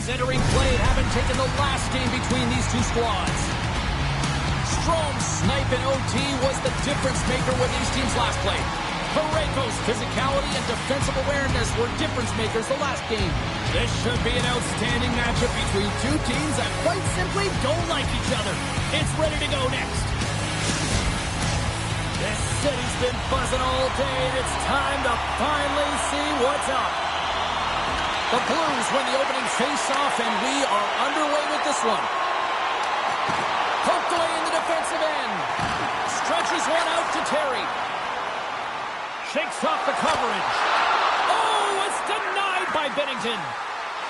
entering play having taken the last game between these two squads. Strome's snipe in OT was the difference maker when these teams last played. Parayko's physicality and defensive awareness were difference makers the last game. This should be an outstanding matchup between two teams that quite simply don't like each other. It's ready to go next. This city's been buzzing all day, and it's time to finally see what's up. The Blues win the opening face-off, and we are underway with this one. Poked away in the defensive end. Stretches one out to Terry. Shakes off the coverage. Oh, it's denied by Bennington.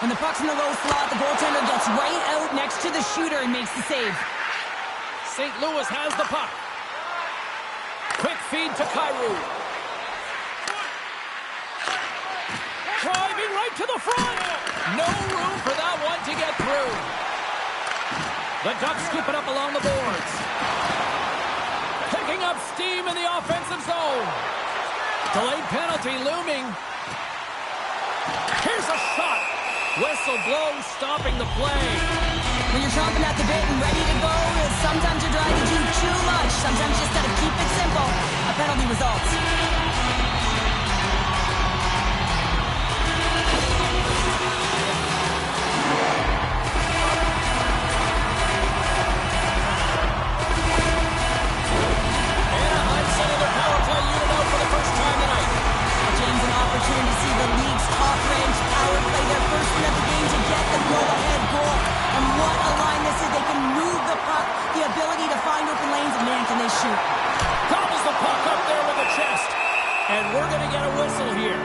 When the puck's in the low slot, the goaltender gets right out next to the shooter and makes the save. St. Louis has the puck. Quick feed to Kyrou. Driving right to the front. No room for that one to get through. The Ducks scoop it up along the boards. Picking up steam in the offensive zone. Delayed penalty looming. Here's a shot. Whistle blows, stopping the play. When you're chomping at the bit and ready to go, sometimes you're trying to do too much. Sometimes you just got to keep it simple. A penalty results. Anaheim sending their power play unit out for the first time tonight. James, an opportunity to see the league's top-ranked power play their first win of the game to get the go-ahead goal. And what a line this is. They can move the puck, the ability to find open lanes, and man, can they shoot. Gobbles the puck up there with the chest. And we're going to get a whistle here.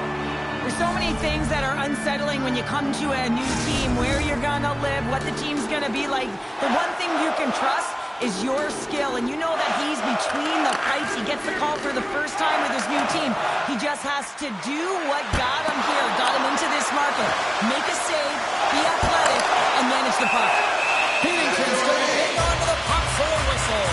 There's so many things that are unsettling when you come to a new team, where you're going to live, what the team's going to be like. The one thing you can trust is your skill, and you know that he's between the pipes. He gets the call for the first time with his new team. He just has to do what got him here, got him into this market. Make a save, be athletic, and manage the puck. Pennington's going to hang on to the puck for a whistle.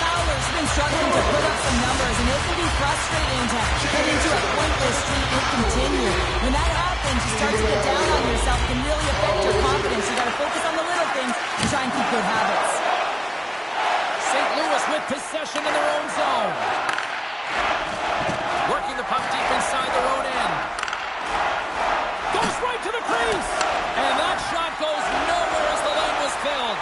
Fowler's been struggling to put up some numbers, and it can be frustrating to get into a pointless streak and continue. When that happens, you start to get down on yourself. It can really affect your confidence. You got to focus on the little things and try and keep good habits. St. Louis with possession in their own zone. Working the puck deep inside their own end. Goes right to the crease. And that shot goes nowhere as the lane was filled.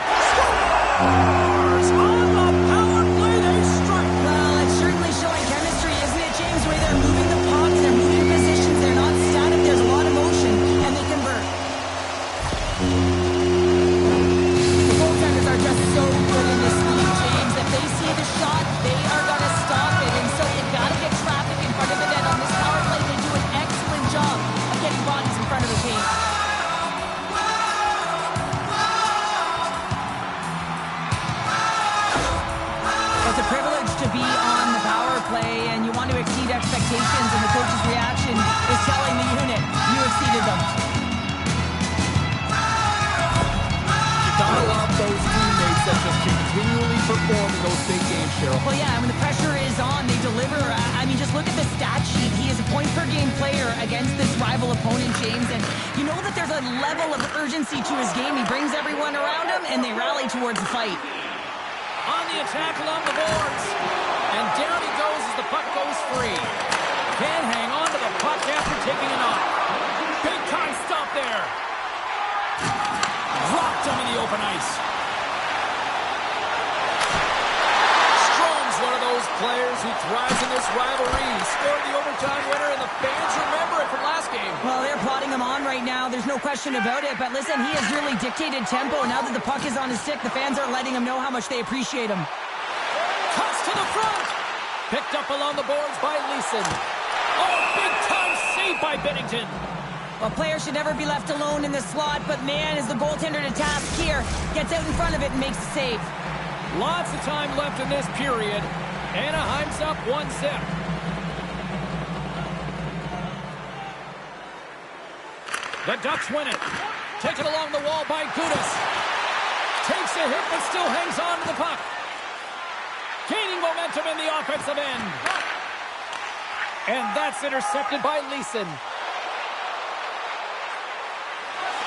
Scores on the power play. They strike. Well, it's certainly showing chemistry, isn't it, James? The way they're moving the puck, they're moving positions, they're not static. There's a lot of motion, and they convert. The goaltenders are just so good in this league, James. If they see the shot, they are going to stop it. And so they've got to get traffic in front of the net. On this power play, they do an excellent job of getting bodies in front of the paint. It's a privilege to be on the power play, and you want to exceed expectations, and the coach's reaction is telling the unit, you exceeded them. You gotta love those teammates that just continually perform in those big games, Cheryl. Well, yeah, when the pressure is on, they deliver. I mean, just look at the stat sheet. He is a point-per-game player against this rival opponent, James, and you know that there's a level of urgency to his game. He brings everyone around him, and they rally towards the fight. On the attack along the boards. And down he goes as the puck goes free. Can't hang on to the puck after taking a knock. Big time stop there. Dropped him in the open ice. Strome's one of those players who thrives in this rivalry. He scored the overtime winner, and the fans remember it from last game. Well, they're prodding him on right now. There's no question about it. But listen, he has really dictated tempo. Now that the puck is on his stick, the fans are letting him know how much they appreciate him. Toss to the front. Picked up along the boards by Leeson. Oh, big-time save by Bennington. Well, players should never be left alone in the slot, but man, is the goaltender to task here. Gets out in front of it and makes the save. Lots of time left in this period. Anaheim's up 1-0. The Ducks win it. Taken along the wall by Gudas. Takes a hit, but still hangs on to the puck. Gaining momentum in the offensive end. And that's intercepted by Leeson.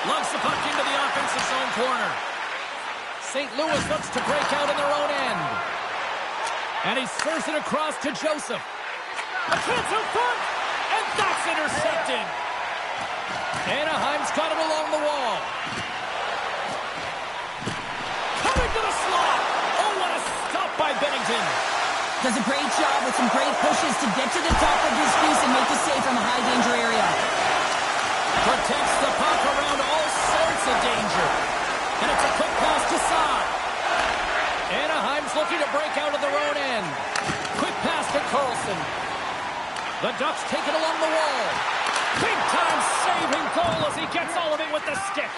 Lugs the puck into the offensive zone corner. St. Louis looks to break out in their own end. And he serves it across to Joseph. A chance out front, and that's intercepted. Anaheim's got it along the wall. Coming to the slot. Oh, what a stop by Bennington. Does a great job with some great pushes to get to the top of his crease and make the save from a high-danger area. Protects the puck around all sorts of danger. And it's a quick pass to Saad. Anaheim's looking to break out of their own end. Quick pass to Carlson. The Ducks take it along the wall. Big-time saving goal as he gets all of it with the stick.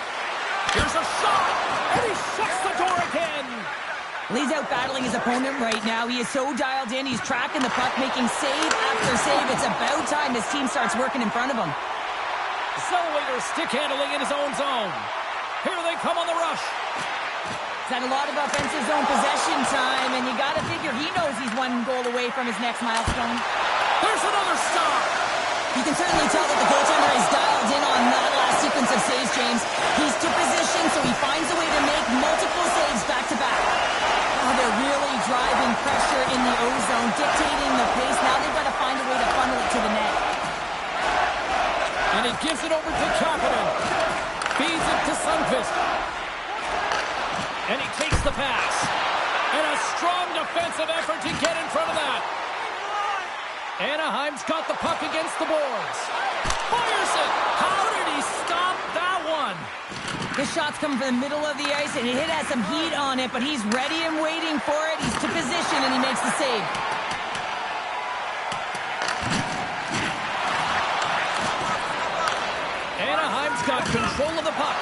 Here's a shot, and he shuts the door again. He's out battling his opponent right now. He is so dialed in. He's tracking the puck, making save after save. It's about time his team starts working in front of him. Zellweger stick handling in his own zone. Here they come on the rush. He's had a lot of offensive zone possession time, and you got to figure he knows he's one goal away from his next milestone. There's another stop. You can certainly tell that the goaltender is dialed in on that last sequence of saves, James. He's to position, so he finds a way to make multiple saves back-to-back. Oh, they're really driving pressure in the O-zone, dictating the pace. Now they've got to find a way to funnel it to the net. And he gives it over to Kapanen. Feeds it to Sundqvist. And he takes the pass. And a strong defensive effort to get in front of that. Anaheim's got the puck against the boards. Fires it. How did he stop that one? His shot's coming from the middle of the ice, and it has some heat on it, but he's ready and waiting for it. He's to position, and he makes the save. Anaheim's got control of the puck.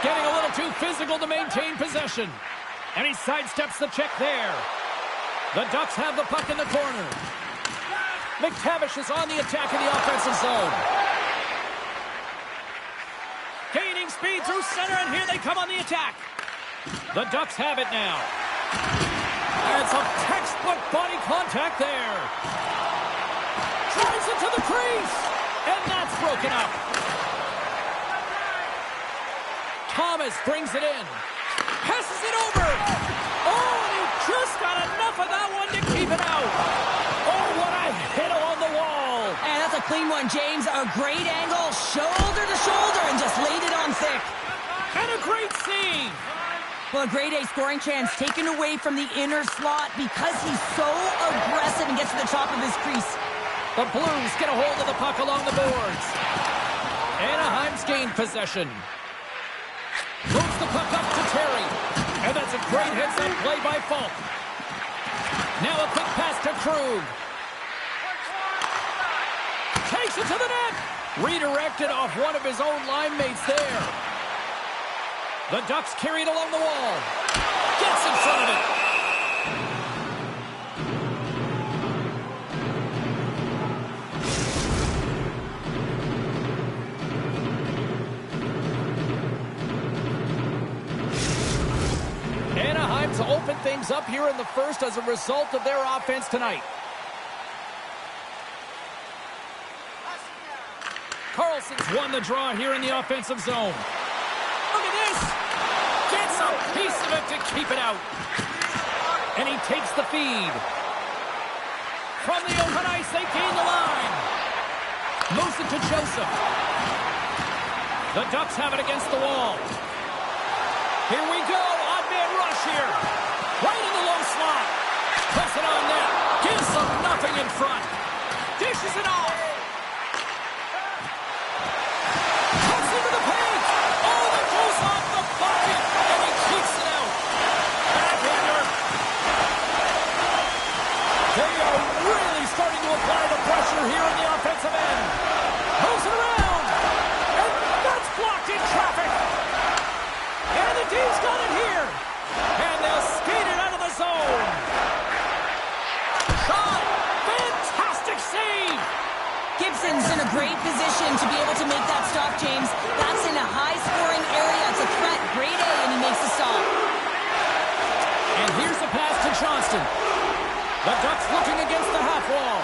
Getting a little too physical to maintain possession. And he sidesteps the check there. The Ducks have the puck in the corner. McTavish is on the attack in the offensive zone. Gaining speed through center, and here they come on the attack. The Ducks have it now. And some textbook body contact there. Drives it to the crease, and that's broken up. Thomas brings it in. Passes it over. Oh, and he just got enough of that one to keep it out. Oh, what a hit along the wall. And that's a clean one, James. A great angle, shoulder to shoulder, and just laid it on thick. And a great save. Well, a grade A scoring chance taken away from the inner slot because he's so aggressive and gets to the top of his crease. The Blues get a hold of the puck along the boards. Anaheim's gained possession. Moves the puck up to Terry. And that's a great heads-up play by Falk. Now a quick pass to Krug. Takes it to the net. Redirected off one of his own line mates there. The Ducks carry it along the wall. Gets in front of it. Anaheim to open things up here in the first as a result of their offense tonight. Carlson's won the draw here in the offensive zone. Look at this. Gets a piece of it to keep it out. And he takes the feed. From the open ice, they gain the line. Moves it to Joseph. The Ducks have it against the wall. Here we go. Odd man rush here. Right in the low slot. Puts it on net. Gives them nothing in front. Dishes it off. Cuts into the paint. Oh, that goes off the bucket. And he kicks it out. Backhander. They are really starting to apply the pressure here in the offensive end. Moves it around. And that's blocked in traffic. And the D's got it here. And they'll skate it out of the zone. Shot. Fantastic save. Gibson's in a great position to be able to make that stop, James. That's in a high-scoring area. It's a threat. Grade A, and he makes the stop. And here's the pass to Johnston. The Ducks looking against the half wall.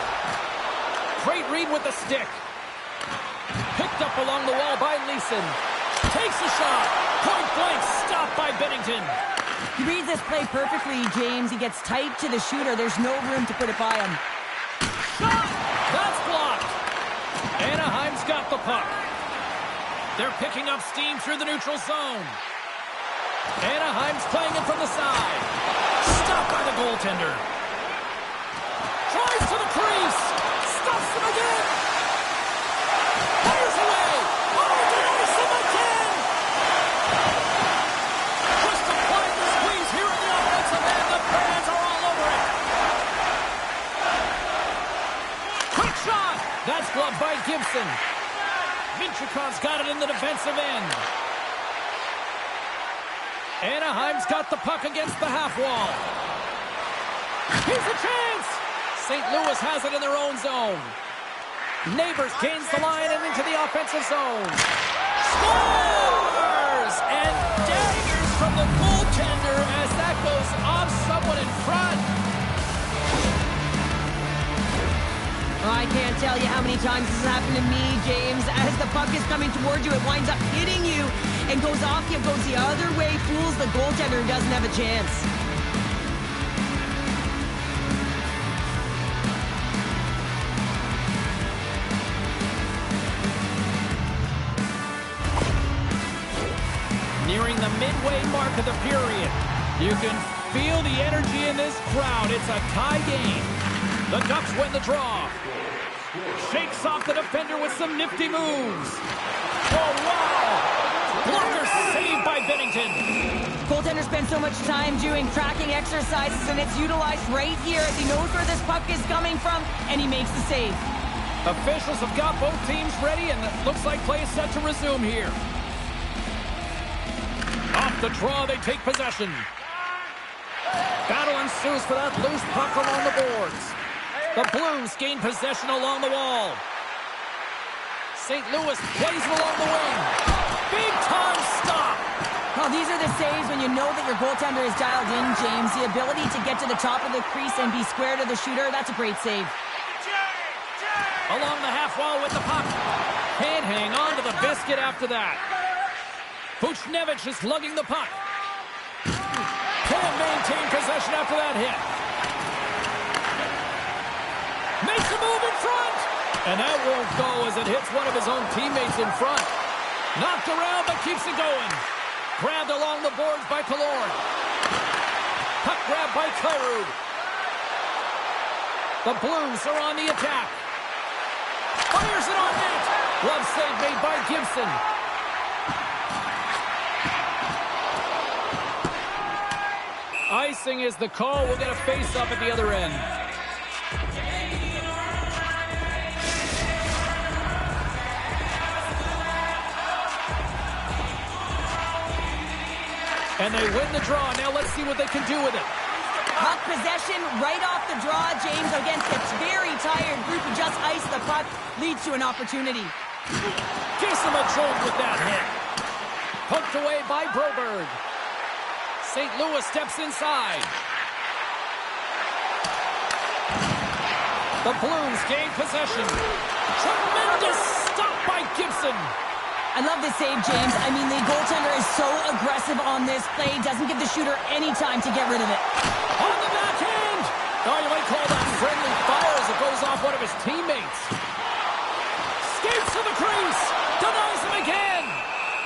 Great read with the stick. Picked up along the wall by Leeson. Takes a shot. Point blank, stopped by Binnington. He reads this play perfectly, James. He gets tight to the shooter. There's no room to put it by him. Shot! That's blocked. Anaheim's got the puck. They're picking up steam through the neutral zone. Anaheim's playing it from the side. Stopped by the goaltender. Drives to the crease. Stops him again. Fires away. Oh, denies him again. Just applying the squeeze here in the offensive end. The fans are all over it. Quick shot. That's gloved by Gibson. Minchukhov's got it in the defensive end. Anaheim's got the puck against the half wall. Here's a chance. St. Louis has it in their own zone. Neighbors gains the line and into the offensive zone. Scores! And daggers from the goaltender as that goes off someone in front. Oh, I can't tell you how many times this has happened to me, James. As the puck is coming towards you, it winds up hitting you and goes off you, goes the other way, fools the goaltender who doesn't have a chance. Nearing the midway mark of the period. You can feel the energy in this crowd. It's a tie game. The Ducks win the draw. Shakes off the defender with some nifty moves. Oh, wow! Blocker saved by Binnington. Goaltender spends so much time doing tracking exercises, and it's utilized right here as he knows where this puck is coming from, and he makes the save. Officials have got both teams ready, and it looks like play is set to resume here. Off the draw, they take possession. Battle ensues for that loose puck along the boards. The Blues gain possession along the wall. St. Louis plays it along the wing. Big time stop. Well, these are the saves when you know that your goaltender is dialed in, James. The ability to get to the top of the crease and be square to the shooter, that's a great save. Along the half wall with the puck. Can't hang on to the biscuit after that. Buchnevich is lugging the puck. Can't maintain possession after that hit. Makes a move in front. And that won't go as it hits one of his own teammates in front. Knocked around, but keeps it going. Grabbed along the boards by Killorn. Puck grab by Kyrou. The Blues are on the attack. Fires it on net. Glove save made by Gibson. Icing is the call. We'll get a face-up at the other end. And they win the draw. Now let's see what they can do with it. Puck possession right off the draw, James, against a very tired group who just iced the puck, leads to an opportunity. Gives him a jolt with that hit. Poked away by Broberg. St. Louis steps inside. The Blues gain possession. Tremendous stop by Gibson. I love this save, James. I mean, the goaltender is so aggressive on this play. Doesn't give the shooter any time to get rid of it. On the backhand. Oh, you might call that friendly fire as it goes off one of his teammates. Skates to the crease. Denies him again.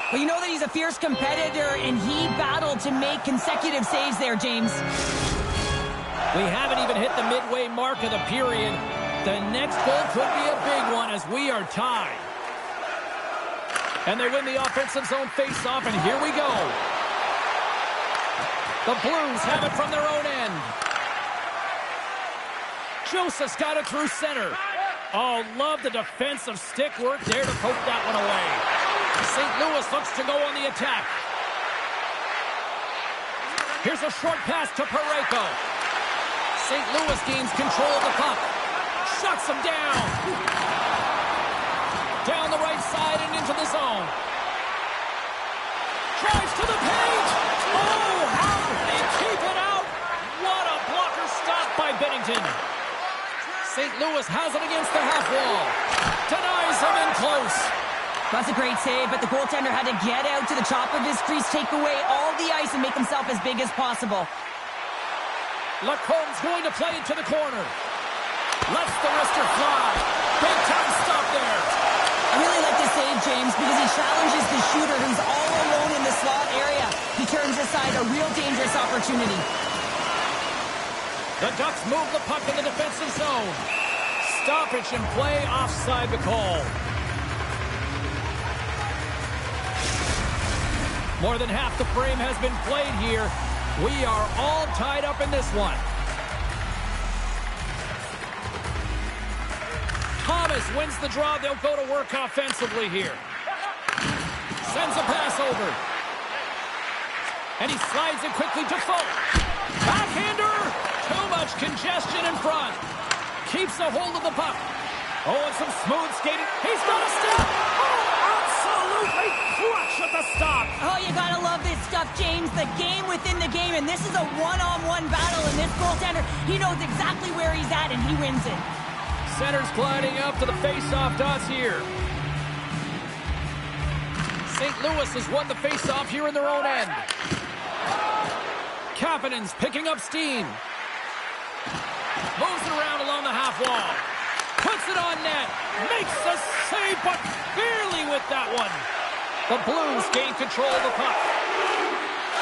Well, you know that he's a fierce competitor, and he battled to make consecutive saves there, James. We haven't even hit the midway mark of the period. The next goal could be a big one as we are tied. And they win the offensive zone face-off, and here we go. The Blues have it from their own end. Joseph's got it through center. Oh, love the defensive stick work there to poke that one away. St. Louis looks to go on the attack. Here's a short pass to Parayko. St. Louis gains control of the puck. Shuts him down. Down the right side and into the zone. Drives to the paint. Oh, how did he keep it out? What a blocker stop by Binnington. St. Louis has it against the half wall. Denies him in close. That's a great save, but the goaltender had to get out to the top of his crease, take away all the ice, and make himself as big as possible. Lacombe's going to play into the corner. Lets the wrister fly. Big time stop there. I really like this save, James, because he challenges the shooter who's all alone in the slot area. He turns aside a real dangerous opportunity. The Ducks move the puck in the defensive zone. Stoppage in play, offside the call. More than half the frame has been played here. We are all tied up in this one. Thomas wins the draw. They'll go to work offensively here. Sends a pass over. And he slides it quickly to Folk. Backhander! Too much congestion in front. Keeps a hold of the puck. Oh, and some smooth skating. He's got a step. Oh, absolutely clutch at the stop. Oh, you gotta love this stuff, James. The game within the game, and this is a one-on-one battle, and this goaltender, he knows exactly where he's at, and he wins it. Center's gliding up to the face-off dots here. St. Louis has won the face-off here in their own end. Kapanen's picking up steam. Moves it around along the half wall. Puts it on net. Makes the save, but barely with that one. The Blues gain control of the puck.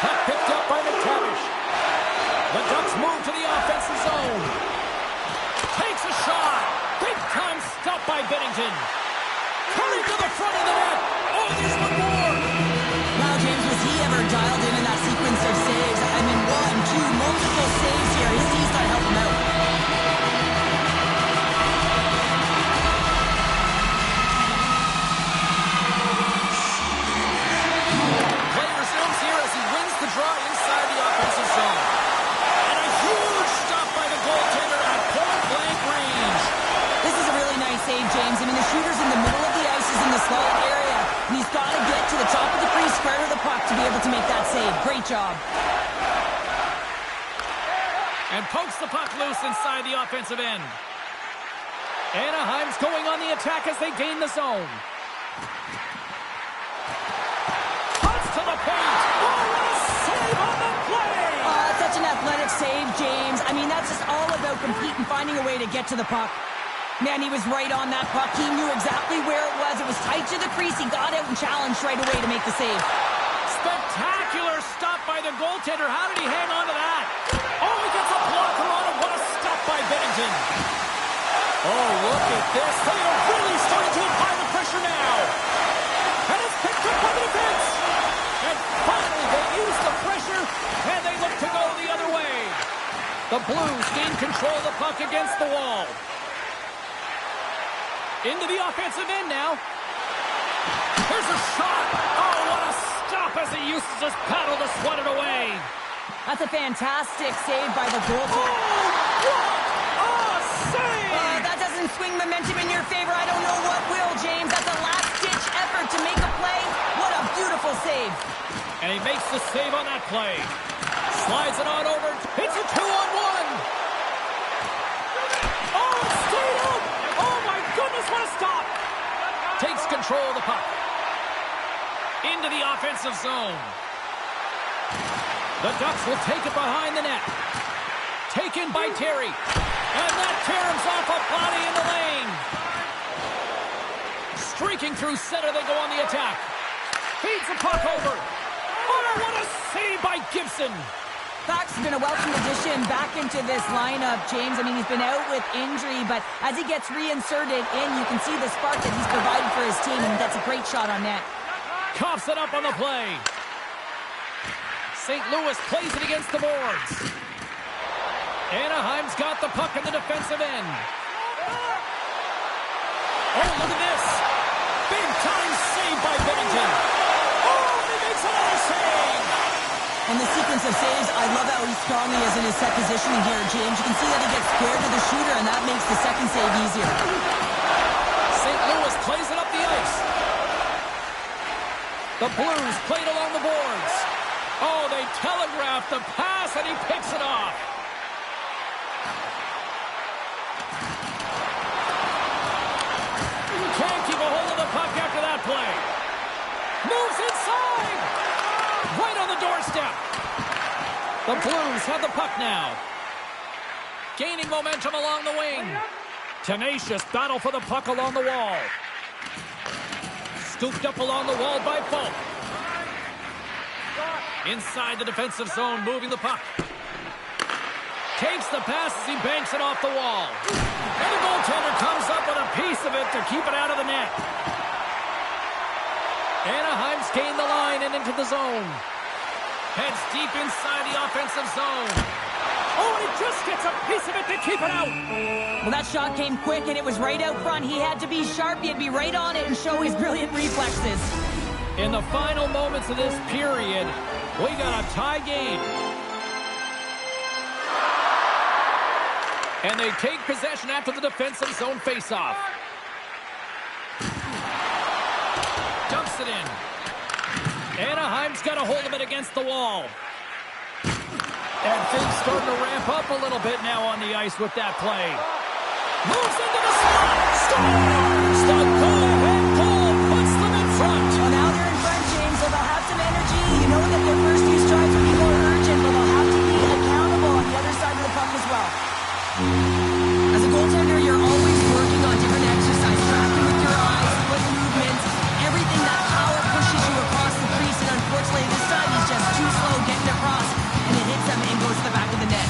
Puck picked up by McTavish. The Ducks move to the offensive zone. Takes a shot. Big time stop by Bennington. Coming to the front of the net. Oh, there's one more. Wow, James, was he ever dialed in that sequence of saves? I mean, 1, 2, multiple saves here. His D's got to help him out. Play resumes here as he wins the draw inside the offensive zone. And a huge stop by the goaltender at point-blank range. This is a really nice save, James. I mean, the shooter's in the middle of the ice, is in the slot area, and he's got to get to the top of the crease, square to the puck to be able to make that save. Great job. And pokes the puck loose inside the offensive end. Anaheim's going on the attack as they gain the zone. Cuts to the paint. Oh, what a save on the play! Such an athletic save, James. I mean, that's just all about competing, finding a way to get to the puck. Man, he was right on that puck. He knew exactly where it was. It was tight to the crease. He got out and challenged right away to make the save. Spectacular stop by the goaltender. How did he hang on to that? Oh, he gets a blocker on it. What a stop by Bennington. Oh, look at this. They are really starting to apply the pressure now. And it's picked up by the defense. And finally, they use the pressure, and they look to go the other way. The Blues gain control of the puck against the wall. Into the offensive end now. Here's a shot. Oh, what a stop as he used to just paddle to swat it away. That's a fantastic save by the goaltender. Oh, what a save! That doesn't swing momentum in your favor. I don't know what will, James. That's a last-ditch effort to make a play. What a beautiful save. And he makes the save on that play. Slides it on over. It's a 2-on-1. Oh, it stayed up. Oh, my goodness, what a stop. Takes control of the puck. Into the offensive zone. The Ducks will take it behind the net. Taken by Terry. And that tears off a body in the lane. Streaking through center, they go on the attack. Feeds the puck over. Oh, what a save by Gibson. Fox has been a welcome addition back into this lineup, James. I mean, he's been out with injury, but as he gets reinserted in, you can see the spark that he's provided for his team, and that's a great shot on net. Coughs it up on the play. St. Louis plays it against the boards. Anaheim's got the puck in the defensive end. Oh, look at this. Big time save by Bennington. Oh, he makes another save. And the sequence of saves, I love how strong he is in his set positioning here, James. You can see that he gets square to the shooter, and that makes the second save easier. St. Louis plays it up the ice. The Blues played along the boards. Oh, they telegraphed the pass, and he picks it off. Can't keep a hold of the puck after that play. The Blues have the puck now. Gaining momentum along the wing. Tenacious battle for the puck along the wall. Scooped up along the wall by Falk. Inside the defensive zone, moving the puck. Takes the pass as he banks it off the wall. And the goaltender comes up with a piece of it to keep it out of the net. Anaheim's gained the line and into the zone. Heads deep inside the offensive zone. Oh, and he just gets a piece of it to keep it out. Well, that shot came quick, and it was right out front. He had to be sharp. He had to be right on it and show his brilliant reflexes. In the final moments of this period, we got a tie game. And they take possession after the defensive zone faceoff. Dumps it in. Anaheim's got a hold of it against the wall. And things starting to ramp up a little bit now on the ice with that play. Moves into the slot. Scores! The go-ahead goal puts them in front. Well, now they're in front, James, so they'll have some energy. You know that their first few strides will be more urgent, but they'll have to be accountable on the other side of the puck as well. As a goaltender, you're always working on different exercises, tracking with your eyes, foot movements, everything that power pushes you across the crease, and unfortunately this time he's just too slow getting across, and it hits him and goes to the back of the net.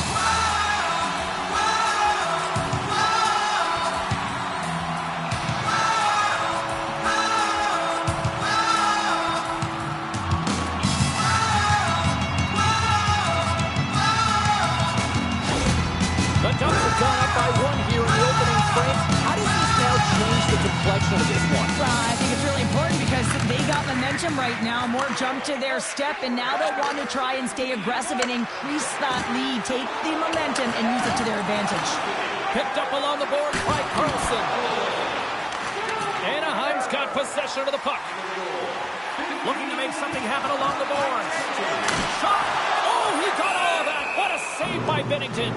The Ducks have gone up by one here in the opening frame. How does this now change the complexion of this one? Well, I think it's really important because they got momentum right now, more jump to their step, and now they want to try and stay aggressive and increase that lead, take the momentum, and use it to their advantage. Picked up along the boards by Carlson. Anaheim's got possession of the puck. Looking to make something happen along the boards. Shot! Oh, he got all of that! What a save by Binnington!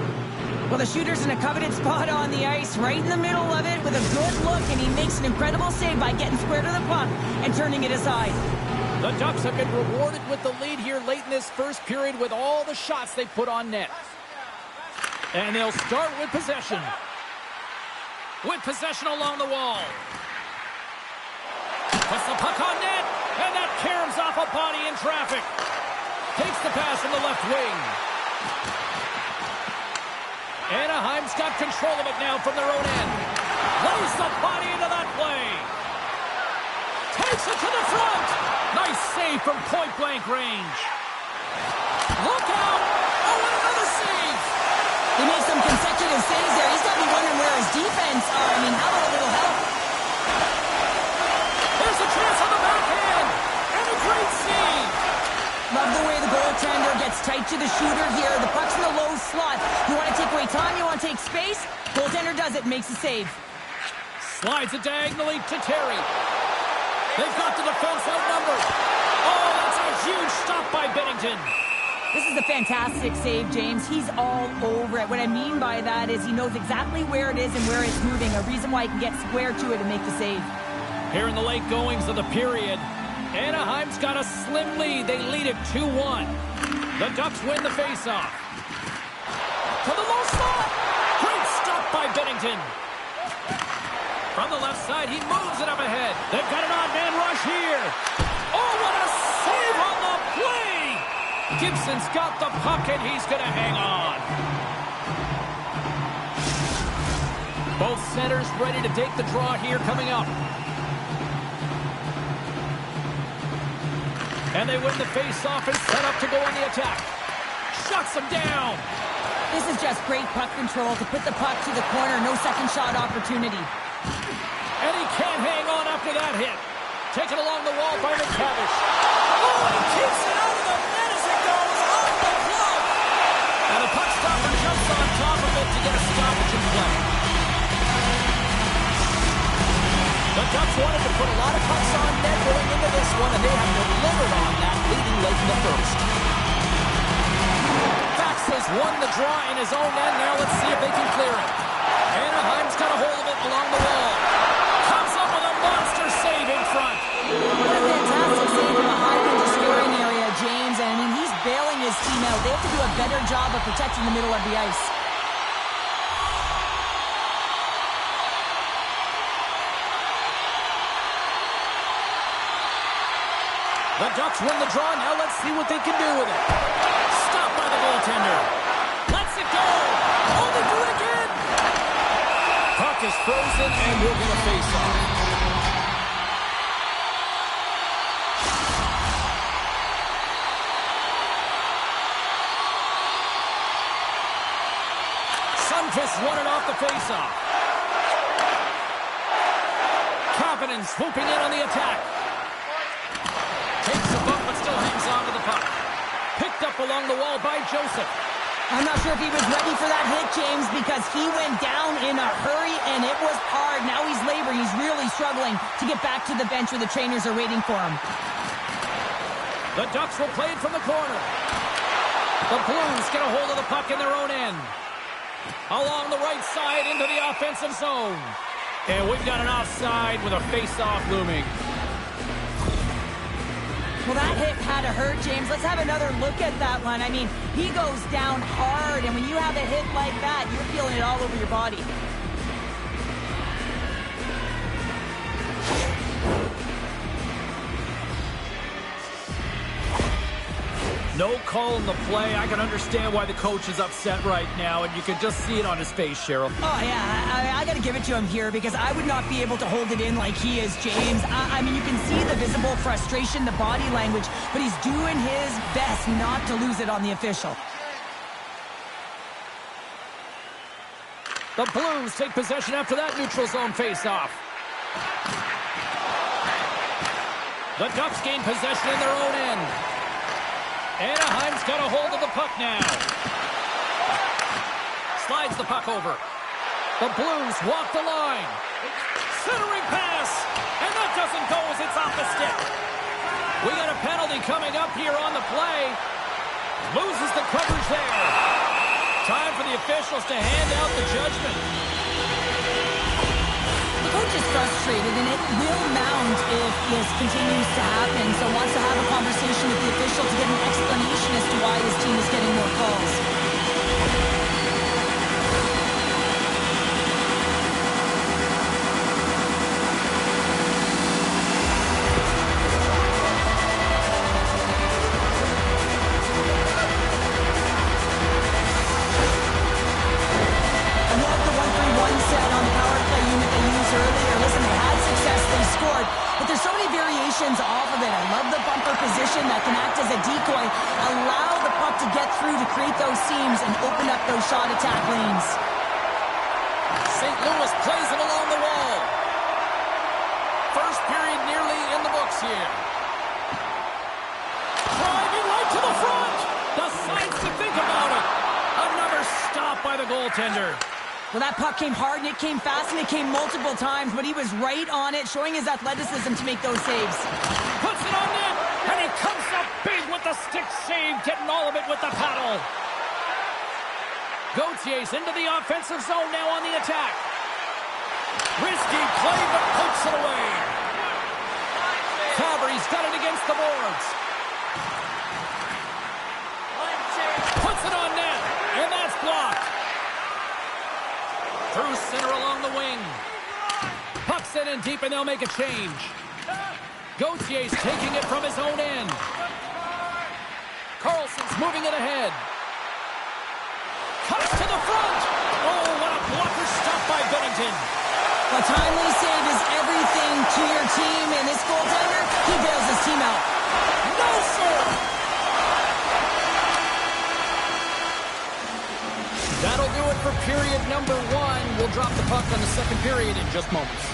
Well, the shooter's in a coveted spot on the ice, right in the middle of it with a good look, and he makes an incredible save by getting square to the puck and turning it aside. The Ducks have been rewarded with the lead here late in this first period with all the shots they put on net. And they'll start with possession. With possession along the wall. Puts the puck on net, and that caroms off a body in traffic. Takes the pass from the left wing. Anaheim's got control of it now from their own end. Lays the body into that play. Takes it to the front. Nice save from point-blank range. Look out! Oh, and another save! He made some consecutive saves there. He's got to be wondering where his defense are. I mean, how about a little help? There's a chance on the backhand. And a great save. Love the way the goaltender gets tight to the shooter here. The puck's in the low slot. You want to take away time, you want to take space. Goaltender does it, makes a save. Slides it diagonally to Terry. They've got the defense outnumbered. Oh, that's a huge stop by Binnington. This is a fantastic save, James. He's all over it. What I mean by that is he knows exactly where it is and where it's moving. A reason why he can get square to it and make the save. Here in the late goings of the period, Anaheim's got a slim lead. They lead it 2-1. The Ducks win the faceoff. To the low slot. Great stop by Binnington. From the left side, he moves it up ahead. They've got an odd man rush here. Oh, what a save on the play. Gibson's got the puck, and he's going to hang on. Both centers ready to take the draw here coming up. And they win the face-off and set up to go on the attack. Shuts them down. This is just great puck control to put the puck to the corner. No second shot opportunity. And he can't hang on after that hit. Taken along the wall by McTavish. Oh, and he keeps it out of the net as it goes off the glove. And the puck stopper jumps on top of it to get a stoppage in play. The Ducks wanted to put a lot of pucks on net going into this one, and they have delivered on that, leading late in the first. Fax has won the draw in his own end. Now let's see if they can clear it. Anaheim's got a hold of it along the wall. Comes up with a monster save in front. What a fantastic save from behind in the scoring area, James. And I mean, he's bailing his team out. They have to do a better job of protecting the middle of the ice. The Ducks win the draw. Now let's see what they can do with it. Stopped by the goaltender. Lets it go. Oh, they do it again. Puck is frozen, and we'll get a face-off. Sunfist won it off the face-off. Kapanen swooping in on the attack. Takes a bump, but still hangs on to the puck. Picked up along the wall by Joseph. I'm not sure if he was ready for that hit, James, because he went down in a hurry, and it was hard. Now he's laboring. He's really struggling to get back to the bench where the trainers are waiting for him. The Ducks will play it from the corner. The Blues get a hold of the puck in their own end. Along the right side into the offensive zone. And we've got an offside with a face-off looming. Well, that hit had to hurt, James. Let's have another look at that one. I mean, he goes down hard, and when you have a hit like that, you're feeling it all over your body. No call in the play. I can understand why the coach is upset right now, and you can just see it on his face, Cheryl. Oh, yeah, I got to give it to him here because I would not be able to hold it in like he is, James. I mean, you can see the visible frustration, the body language, but he's doing his best not to lose it on the official. The Blues take possession after that neutral zone face-off. The Ducks gain possession in their own end. Anaheim's got a hold of the puck now. Slides the puck over. The Blues walk the line. Centering pass. And that doesn't go as it's off the stick. We got a penalty coming up here on the play. Loses the coverage there. Time for the officials to hand out the judgment. The coach is frustrated, and it will mount if this continues to happen, so wants to have a conversation with the official to get an explanation as to why his team is getting more calls. Off of it. I love the bumper position that can act as a decoy, allow the puck to get through to create those seams and open up those shot attack lanes. St. Louis plays it along the wall. First period nearly in the books here. Driving right to the front. Decides to think about it. Another stop by the goaltender. Well, that puck came hard, and it came fast, and it came multiple times, but he was right on it, showing his athleticism to make those saves. Puts it on net, and he comes up big with the stick save, getting all of it with the paddle. Gautier's into the offensive zone now on the attack. Risky play, but pokes it away. Fabry's got it against the boards. Puts it on net, and that's blocked. Through center along the wing. Puck sent in deep, and they'll make a change. Gautier's taking it from his own end. Carlson's moving it ahead. Cuts to the front. Oh, what a blocker stop by Bennington. A timely save is everything to your team, and this goaltender, he bails his team out. No, sir. That'll do it for period number 1. We'll drop the puck on the second period in just moments.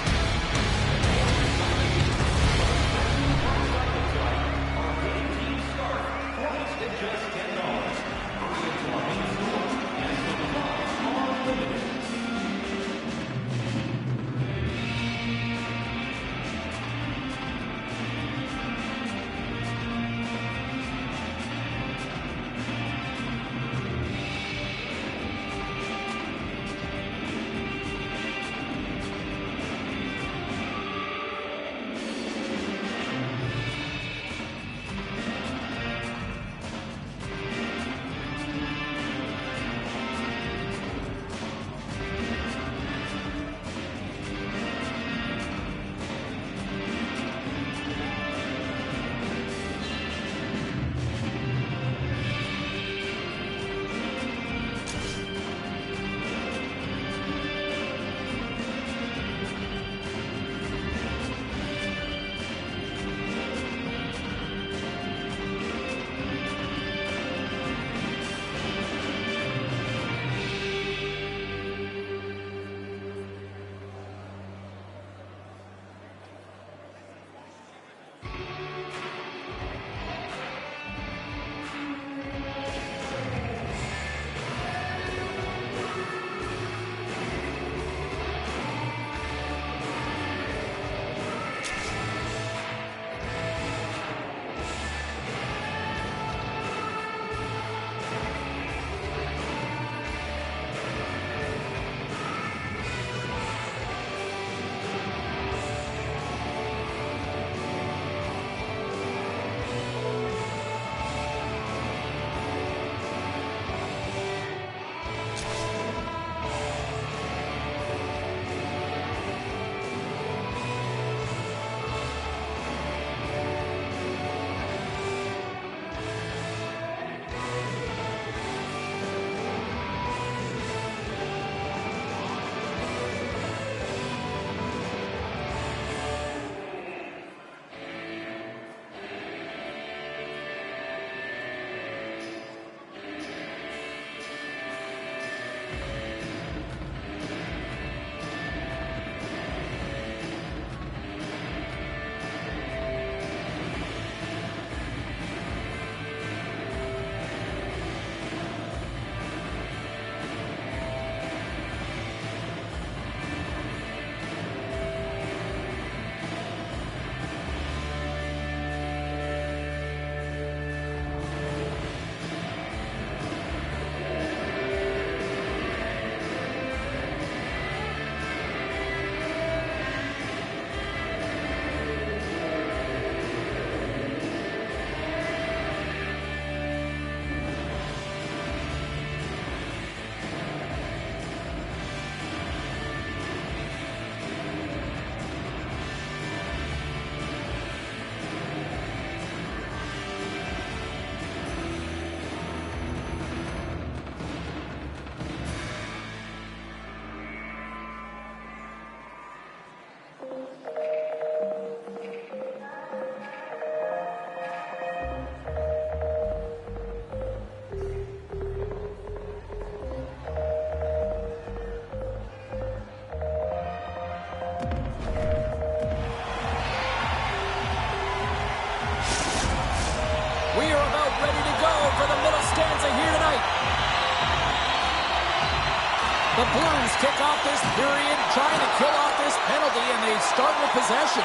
The Blues kick off this period, trying to kill off this penalty, and they start with possession.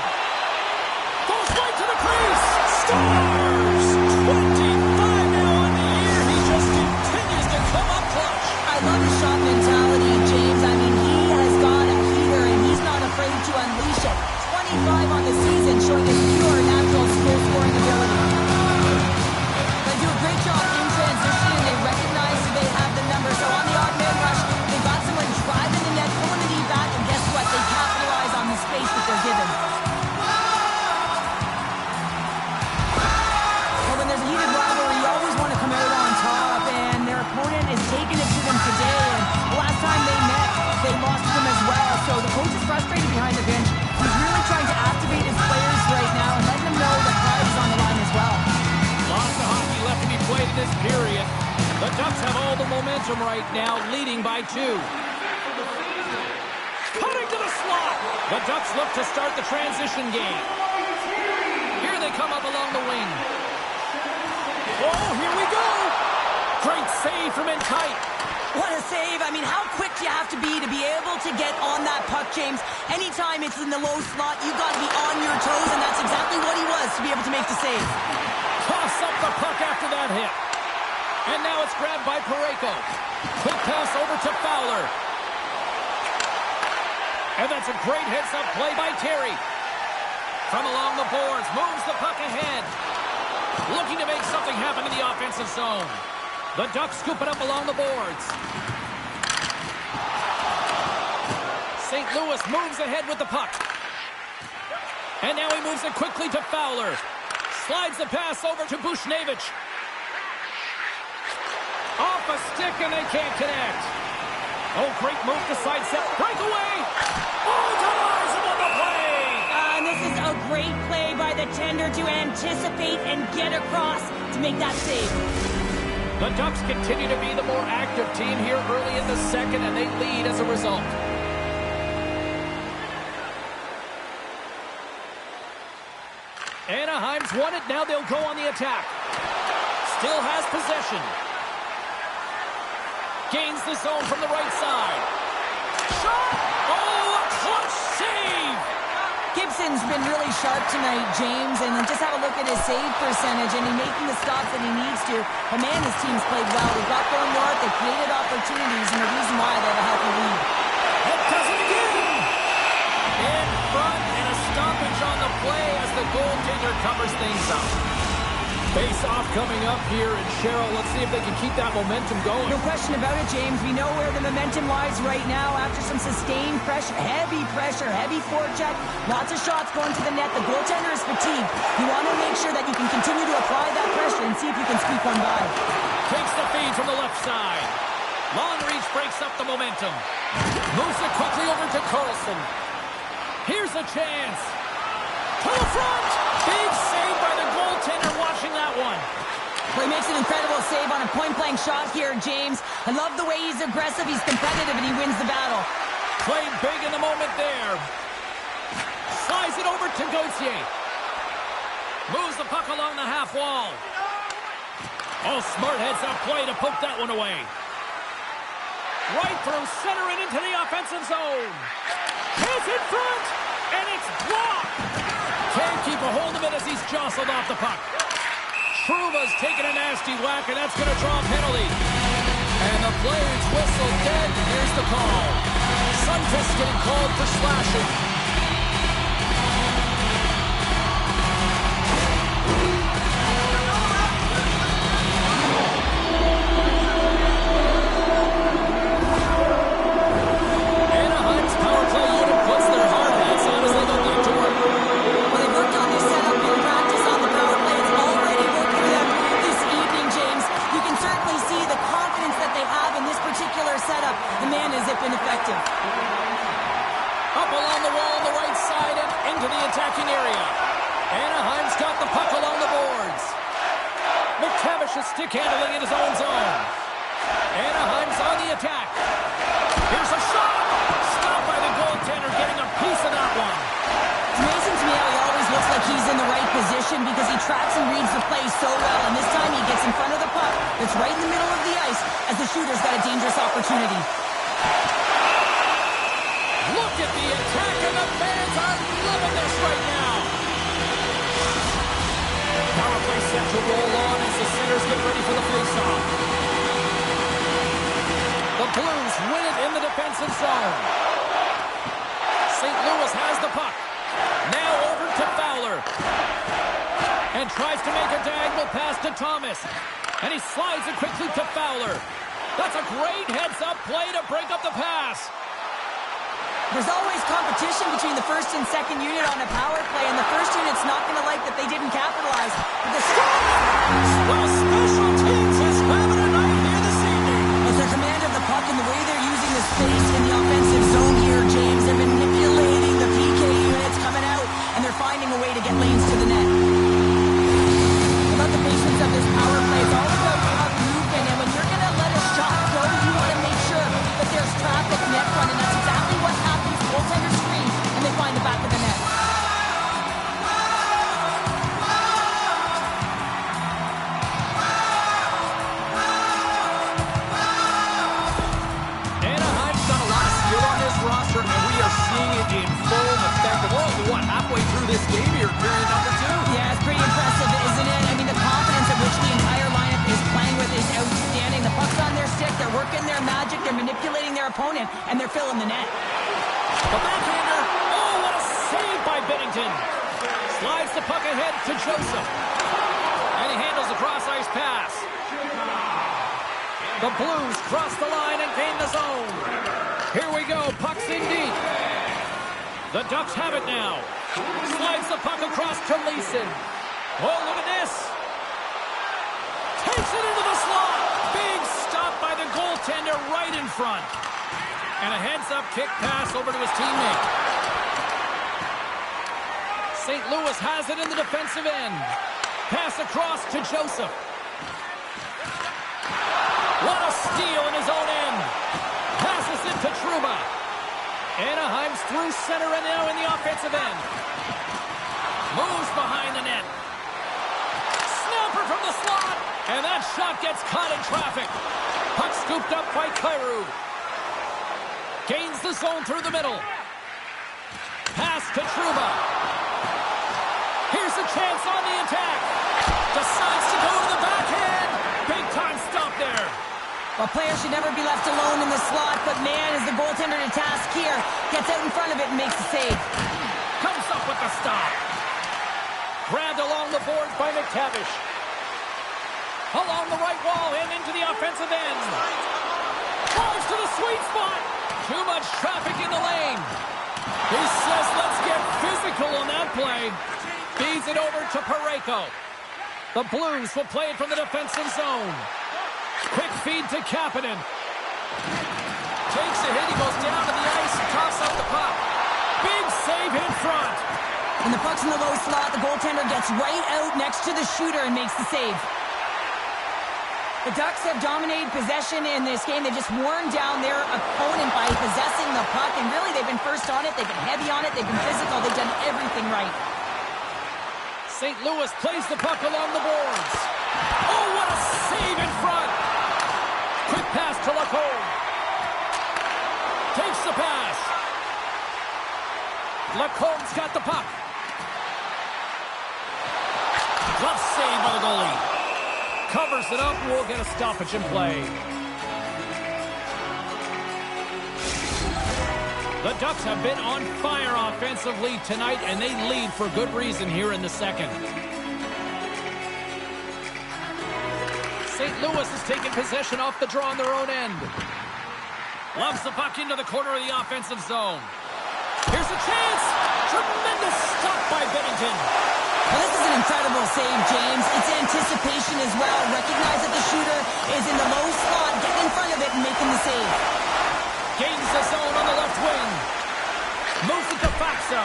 Goes right to the crease. Scores! 25 now on the year. He just continues to come up clutch. I love his shot mentality, James. I mean, he has got a heater, and he's not afraid to unleash it. 25 on the season, showing his pure, natural goal-scoring ability. They do a great job in transition. They recognize they have the number. So on the odd man rush, they got someone driving the net, pulling the knee back, and guess what? They capitalize on the space that they're given. Well, when there's a heated rivalry, you always want to come out on top, and their opponent is taking it to them today. And the last time they met, they lost to them as well. So the coach is frustrated behind the bench. He's really trying to activate his players right now and letting them know the pride is on the line as well. Lots of hockey left to be played in this period. The Ducks have all the momentum right now, leading by 2. Cutting to the slot. The Ducks look to start the transition game. Here they come up along the wing. Oh, here we go. Great save from in tight. What a save. I mean, how quick do you have to be able to get on that puck, James? Anytime it's in the low slot, you got to be on your toes, and that's exactly what he was to be able to make the save. Toss up the puck after that hit. And now it's grabbed by Parayko. Quick pass over to Fowler. And that's a great heads-up play by Terry. From along the boards, moves the puck ahead. Looking to make something happen in the offensive zone. The Ducks scoop it up along the boards. St. Louis moves ahead with the puck. And now he moves it quickly to Fowler. Slides the pass over to Bushnevich. Off a stick, and they can't connect. Oh, great move to sidestep. Breakaway! Oh, denies him on the play! And this is a great play by the tender to anticipate and get across to make that save. The Ducks continue to be the more active team here early in the second, and they lead as a result. Anaheim's won it. Now they'll go on the attack. Still has possession. Gains the zone from the right side. Shot! Oh, a clutch save! Gibson's been really sharp tonight, James, and just have a look at his save percentage, and he's making the stops that he needs to. But man, his team's played well. They've got going north, they've created opportunities, and the reason why they have a healthy lead. It does it again! In front, and a stoppage on the play as the goaltender covers things up. Face-off coming up here, and Cheryl, let's see if they can keep that momentum going. No question about it, James. We know where the momentum lies right now after some sustained pressure, heavy forecheck, lots of shots going to the net. The goaltender is fatigued. You want to make sure that you can continue to apply that pressure and see if you can squeak one by. Takes the feed from the left side. Long reach breaks up the momentum. Moves it quickly over to Carlson. Here's a chance. To the front! Big save by the goaltender watching that one. Well, he makes an incredible save on a point-blank shot here, James. I love the way he's aggressive, he's competitive, and he wins the battle. Played big in the moment there. Slides it over to Gauthier. Moves the puck along the half wall. Oh, smart heads-up play to poke that one away. Right through center and into the offensive zone. It's in front, and it's blocked. Can't keep a hold of it as he's jostled off the puck. Trouba's taking a nasty whack, and that's going to draw a penalty. And the Blades whistle dead. Here's the call. Sundqvist getting called for slashing. Anaheim's power play unit puts their hard hats on as they go back to work. Well, they worked on their setup in practice on the power play. It's already worked for them this evening, James. You can certainly see the confidence that they have in this particular setup. The man has been effective. Up along the wall on the right side and into the attacking area. Anaheim's got the puck along the boards. McTavish is stick handling in his own zone. Anaheim's on the attack. Here's a shot. Stopped by the goaltender, getting a piece of that one. It's amazing to me how he always looks like he's in the right position because he tracks and reads the play so well. And this time he gets in front of the puck that's right in the middle of the ice as the shooter's got a dangerous opportunity. Look at the attack, and the fans are loving this right now. Power play set to roll on as the centers get ready for the faceoff. The Blues win it in the defensive zone. St. Louis has the puck. Now over to Fowler. And tries to make a diagonal pass to Thomas. And he slides it quickly to Fowler. That's a great heads-up play to break up the pass. There's always competition between the first and second unit on a power play, and the first unit's not going to like that they didn't capitalize. But well, special teams is having a night here this evening. With their command of the puck and the way they're using the space in the offensive zone here, James, they're manipulating the PK units coming out, and they're finding a way to get lanes to the net. About the patience of this power play, it's all about puck movement, and when you're going to let a shot go, you want to make sure that there's traffic net front, and that's exactly what happens. Goaltender screen, and they find the back of the net. Anaheim's got a lot of skill on this roster, and we are seeing it in full effect. We're halfway through this game here, period number 2. Yeah, it's pretty impressive, isn't it? I mean, the confidence at which the entire lineup is playing with is outstanding. The puck's on their stick, they're working their magic, they're manipulating their opponent, and they're filling the net. The backhander, oh, what a save by Bennington. Slides the puck ahead to Joseph. And he handles the cross-ice pass. The Blues cross the line and gain the zone. Here we go, puck's in deep. The Ducks have it now. Slides the puck across to Leeson. Oh, look at this. Takes it into the slot. Big stop by the goaltender right in front. And a heads-up kick pass over to his teammate. St. Louis has it in the defensive end. Pass across to Joseph. What a steal in his own end. Passes it to Trouba. Anaheim's through center and now in the offensive end. Moves behind the net. Snapper from the slot. And that shot gets caught in traffic. Puck scooped up by Kyrou. Gains the zone through the middle. Pass to Trouba. Here's a chance on the attack. Decides to go to the backhand. Big time stop there. Well, players should never be left alone in the slot, but man, is the goaltender to task here. Gets out in front of it and makes the save. Comes up with the stop. Grabbed along the boards by McTavish. Along the right wall and into the offensive end. Drives to the sweet spot. Too much traffic in the lane. He says, let's get physical on that play. Feeds it over to Parayko. The Blues will play it from the defensive zone. Quick feed to Kapanen. Takes a hit. He goes down to the ice and tops up the puck. Big save in front. When the puck's in the low slot, the goaltender gets right out next to the shooter and makes the save. The Ducks have dominated possession in this game. They've just worn down their opponent by possessing the puck, and really they've been first on it, they've been heavy on it, they've been physical, they've done everything right. St. Louis plays the puck along the boards. Oh, what a save in front! Quick pass to Lacombe. Takes the pass. Lacombe's got the puck. Glove save by the goalie. Covers it up, and we'll get a stoppage in play. The Ducks have been on fire offensively tonight, and they lead for good reason here in the second. St. Louis has taken possession off the draw on their own end. Loves the puck into the corner of the offensive zone. Here's a chance! Tremendous stop by Bennington. Well, this is an incredible save, James. It's anticipation as well. Recognize that the shooter is in the low slot, getting in front of it and making the save. Gains the zone on the left wing. Moves it to Faxa.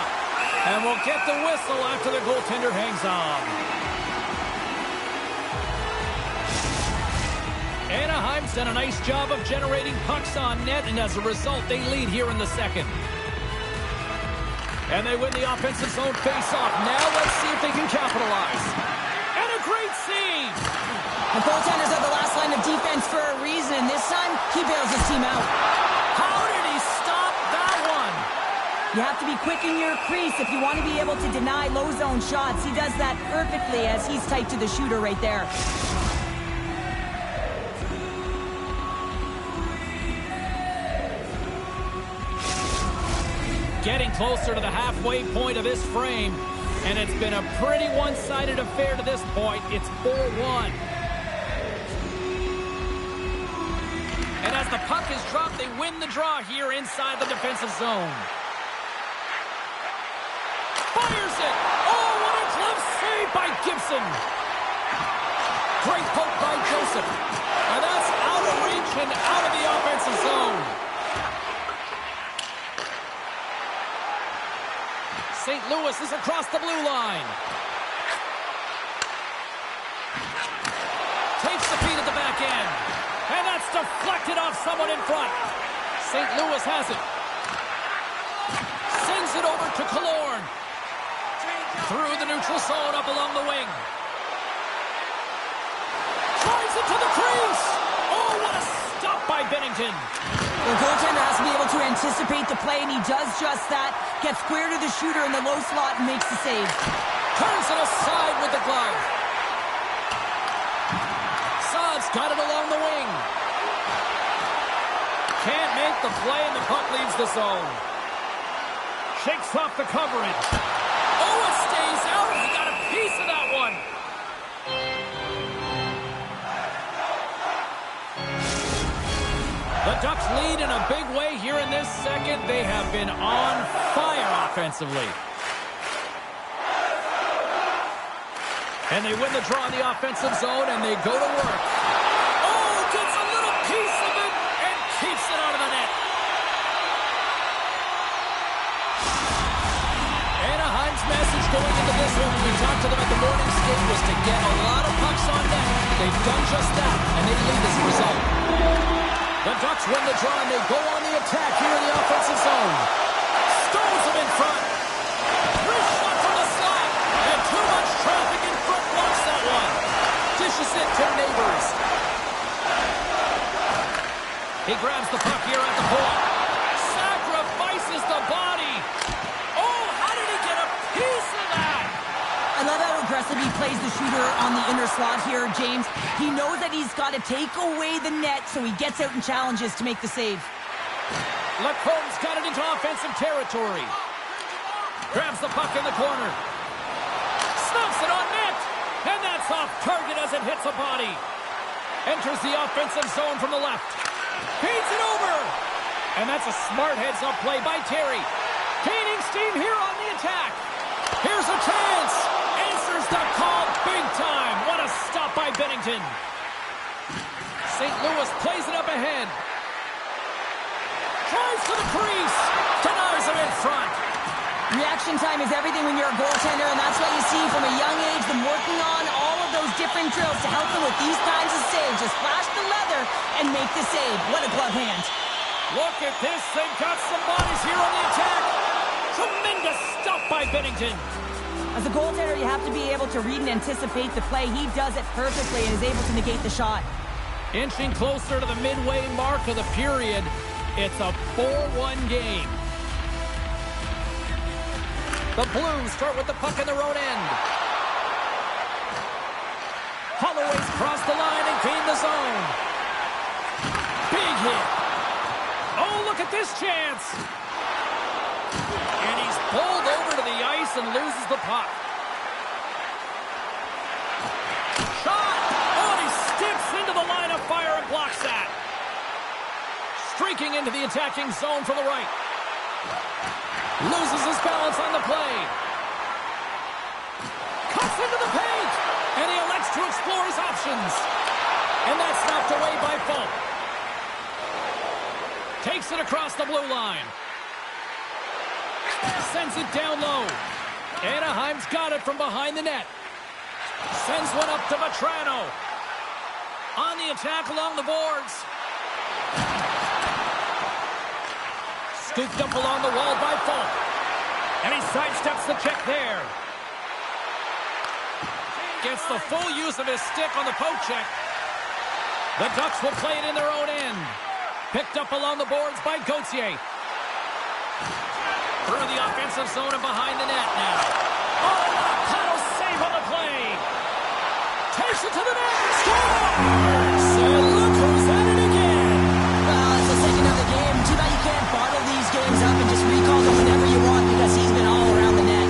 And we'll get the whistle after the goaltender hangs on. Anaheim's done a nice job of generating pucks on net, and as a result, they lead here in the second. And they win the offensive zone face-off. Now let's see if they can capitalize. And a great save! The goaltenders are the last line of defense for a reason. This time, he bails his team out. How You have to be quick in your crease if you want to be able to deny low zone shots. He does that perfectly as he's tight to the shooter right there. Getting closer to the halfway point of this frame, and it's been a pretty one-sided affair to this point. It's 4-1. And as the puck is dropped, they win the draw here inside the defensive zone. Fires it! Oh, what a glove save by Gibson! Great poke by Joseph. And that's out of reach and out of the offensive zone. St. Louis is across the blue line. Takes the feed at the back end. And that's deflected off someone in front. St. Louis has it. Sends it over to Killorn. Through the neutral zone, up along the wing. Tries it to the crease. Oh, what a stop by Binnington. The goaltender has to be able to anticipate the play, and he does just that. Gets square to the shooter in the low slot and makes the save. Turns it aside with the glove. Saad's got it along the wing. Can't make the play, and the puck leaves the zone. Shakes off the coverage. Oh, it stays out. He got a piece of that one. The Ducks lead in a big way here in this second. They have been on fire offensively. And they win the draw in the offensive zone, and they go to work. Oh, gets a little piece of it and keeps it out of the net. Anaheim's message going into this one when we talked to them at the morning skate was to get a lot of pucks on net. They've done just that, and they lead as a result. The Ducks win the draw, and they go on the attack here in the offensive zone. Stones them in front. Wrist shot from the slot, and too much traffic in front blocks that one. Dishes it to Neighbors. He grabs the puck here at the point. Sacrifices the body. Oh, how did he get a piece of that? I love how aggressive he plays the shooter on the inner slot here, James. He knows that he's got to take away the net, so he gets out and challenges to make the save. Lacombe's got it into offensive territory. Grabs the puck in the corner. Snaps it on net. And that's off target as it hits a body. Enters the offensive zone from the left. Feeds it over. And that's a smart heads-up play by Terry. Gaining steam here on the attack. Here's a chance. Answers the call big time. What a stop by Binnington. St. Louis plays it up ahead. Tries to the crease. Denies him in front. Reaction time is everything when you're a goaltender, and that's what you see from a young age, them working on all of those different drills to help them with these kinds of saves. Just flash the leather and make the save. What a glove hand. Look at this. They've got some bodies here on the attack. Tremendous stop by Binnington. As a goaltender, you have to be able to read and anticipate the play. He does it perfectly and is able to negate the shot. Inching closer to the midway mark of the period. It's a 4-1 game. The Blues start with the puck in their own end. Holloway's crossed the line and gained the zone. Big hit. Oh, look at this chance. And he's pulled over to the ice and loses the puck. Shot. Oh, and he steps into the line of fire and blocks that. Streaking into the attacking zone from the right. Loses his balance on the play. Cuts into the paint. And he elects to explore his options. And that's knocked away by Fulp. Takes it across the blue line. Sends it down low. Anaheim's got it from behind the net. Sends one up to Vetrano. On the attack along the boards. Scooped up along the wall by Fulp. And he sidesteps the check there. Gets the full use of his stick on the poke check. The Ducks will play it in their own end. Picked up along the boards by Gauthier. Through the offensive zone and behind the net now. Oh, what a paddle save on the play. Takes it to the net. Scores! And look who's at it again. Well, it's the second of the game. Too bad you can't bottle these games up and just recall them whenever you want because he's been all around the net.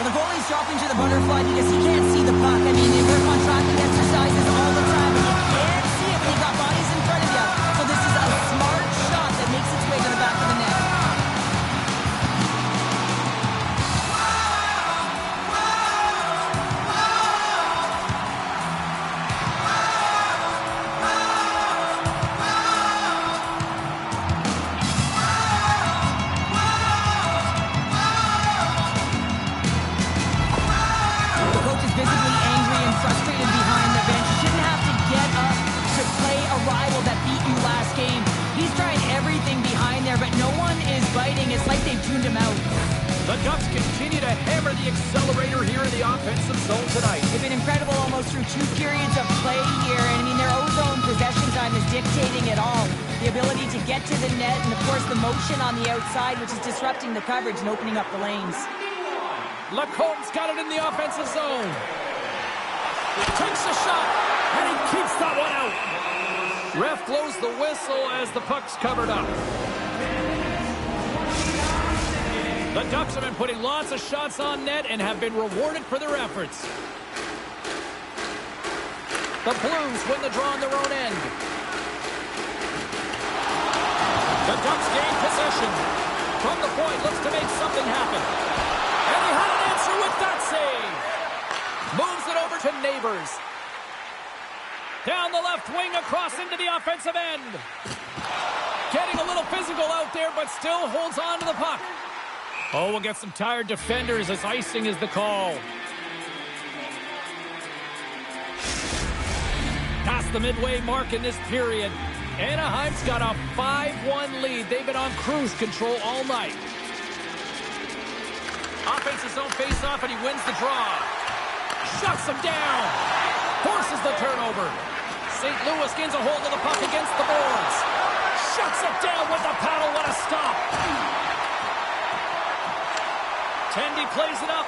Well, the goalie's dropping to the butterfly because he can't see the puck. I mean, they work on tracking exercises all the time, but you can't see it when you got bodies in front of you. So this is a smart shot that makes its way to the back of the net. It's like they've tuned him out. The Ducks continue to hammer the accelerator here in the offensive zone tonight. They've been incredible almost through 2 periods of play here. And I mean, their ozone possession time is dictating it all. The ability to get to the net and, of course, the motion on the outside, which is disrupting the coverage and opening up the lanes. Lacombe's got it in the offensive zone. Takes a shot, and he keeps that one out. Ref blows the whistle as the puck's covered up. The Ducks have been putting lots of shots on net and have been rewarded for their efforts. The Blues win the draw on their own end. The Ducks gain possession. From the point, looks to make something happen. And he had an answer with that save. Moves it over to Neighbors. Down the left wing, across into the offensive end. Getting a little physical out there, but still holds on to the puck. Oh, we'll get some tired defenders as icing is the call. Past the midway mark in this period. Anaheim's got a 5-1 lead. They've been on cruise control all night. Offensive zone face-off, and he wins the draw. Shuts him down. Forces the turnover. St. Louis gains a hold of the puck against the boards. Shuts it down with the paddle. What a stop. Tendy plays it up.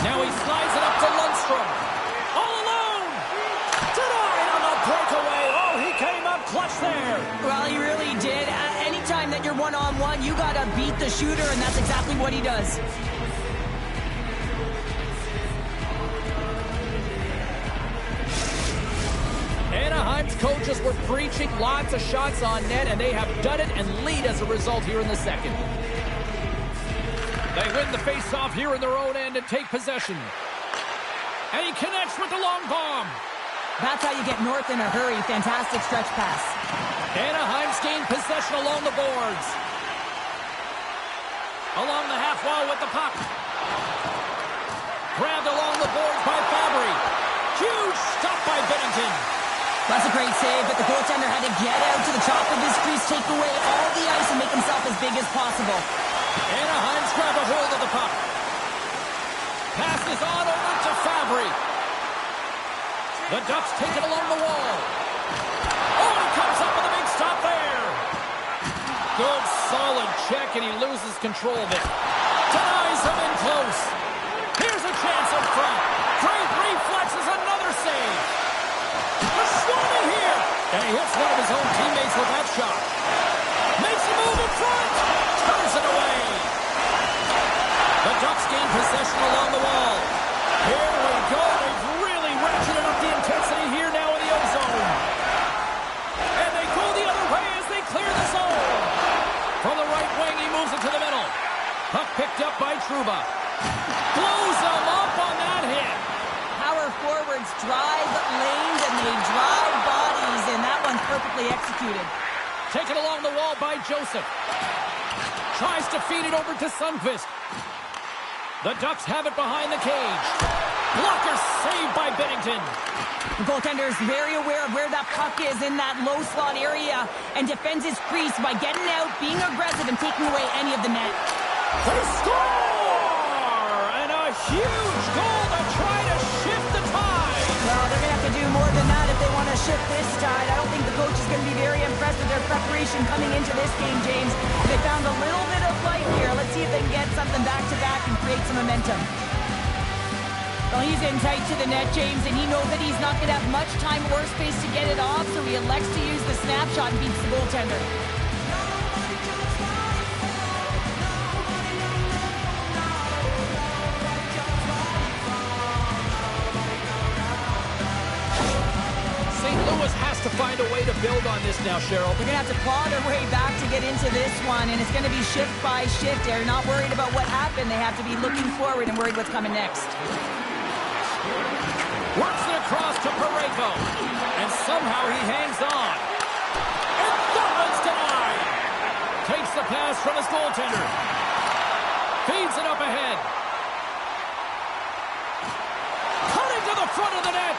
Now he slides it up to Lundstrom. All alone. Denied on the breakaway. Oh, he came up clutch there. Well, he really did. Anytime that you're one-on-one, you got to beat the shooter, and that's exactly what he does. Anaheim's coaches were preaching lots of shots on net, and they have done it and lead as a result here in the second. They win the face-off here in their own end and take possession. And he connects with the long bomb. That's how you get north in a hurry. Fantastic stretch pass. Anaheim's gained possession along the boards. Along the half wall with the puck. Grabbed along the boards by Fabry. Huge stop by Binnington. That's a great save, but the goaltender had to get out to the top of his crease, take away all the ice, and make himself as big as possible. Anaheim's grabbed a hold of the puck. Passes on over to Fabry. The Ducks take it along the wall. Oh, he comes up with a big stop there. Good, solid check, and he loses control of it. Denies him in close. Here's a chance in front. Great reflexes, another save. The Swami here. And he hits one of his own teammates with that shot. Makes a move in front. Turns it away. The Ducks gain possession along the wall. Here we go. They've really ratcheted up the intensity here now in the ozone. And they go the other way as they clear the zone. From the right wing, he moves it to the middle. Puck picked up by Trouba. Blows him up on that hit. Power forwards drive lanes and they drive bodies, and that one's perfectly executed. Taken along the wall by Joseph. Tries to feed it over to Sundqvist. The Ducks have it behind the cage. Blocker saved by Binnington. The goaltender is very aware of where that puck is in that low slot area and defends his crease by getting out, being aggressive, and taking away any of the net. They score! And a huge goal to try to shift the tide. Well, they're going to have to do more than that if they want to shift this tide. I don't think the coach is going to be very impressed with their preparation situation coming into this game, James. They found a little bit of life here. Let's see if they can get something back-to-back and create some momentum. Well, he's in tight to the net, James, and he knows that he's not going to have much time or space to get it off, so he elects to use the snapshot and beats the goaltender. Has to find a way to build on this now, Cheryl. They're going to have to claw their way back to get into this one, and it's going to be shift by shift. They're not worried about what happened. They have to be looking forward and worried what's coming next. Works it across to Parayko, and somehow he hangs on. And that one's denied. Takes the pass from his goaltender. Feeds it up ahead. Cut into the front of the net.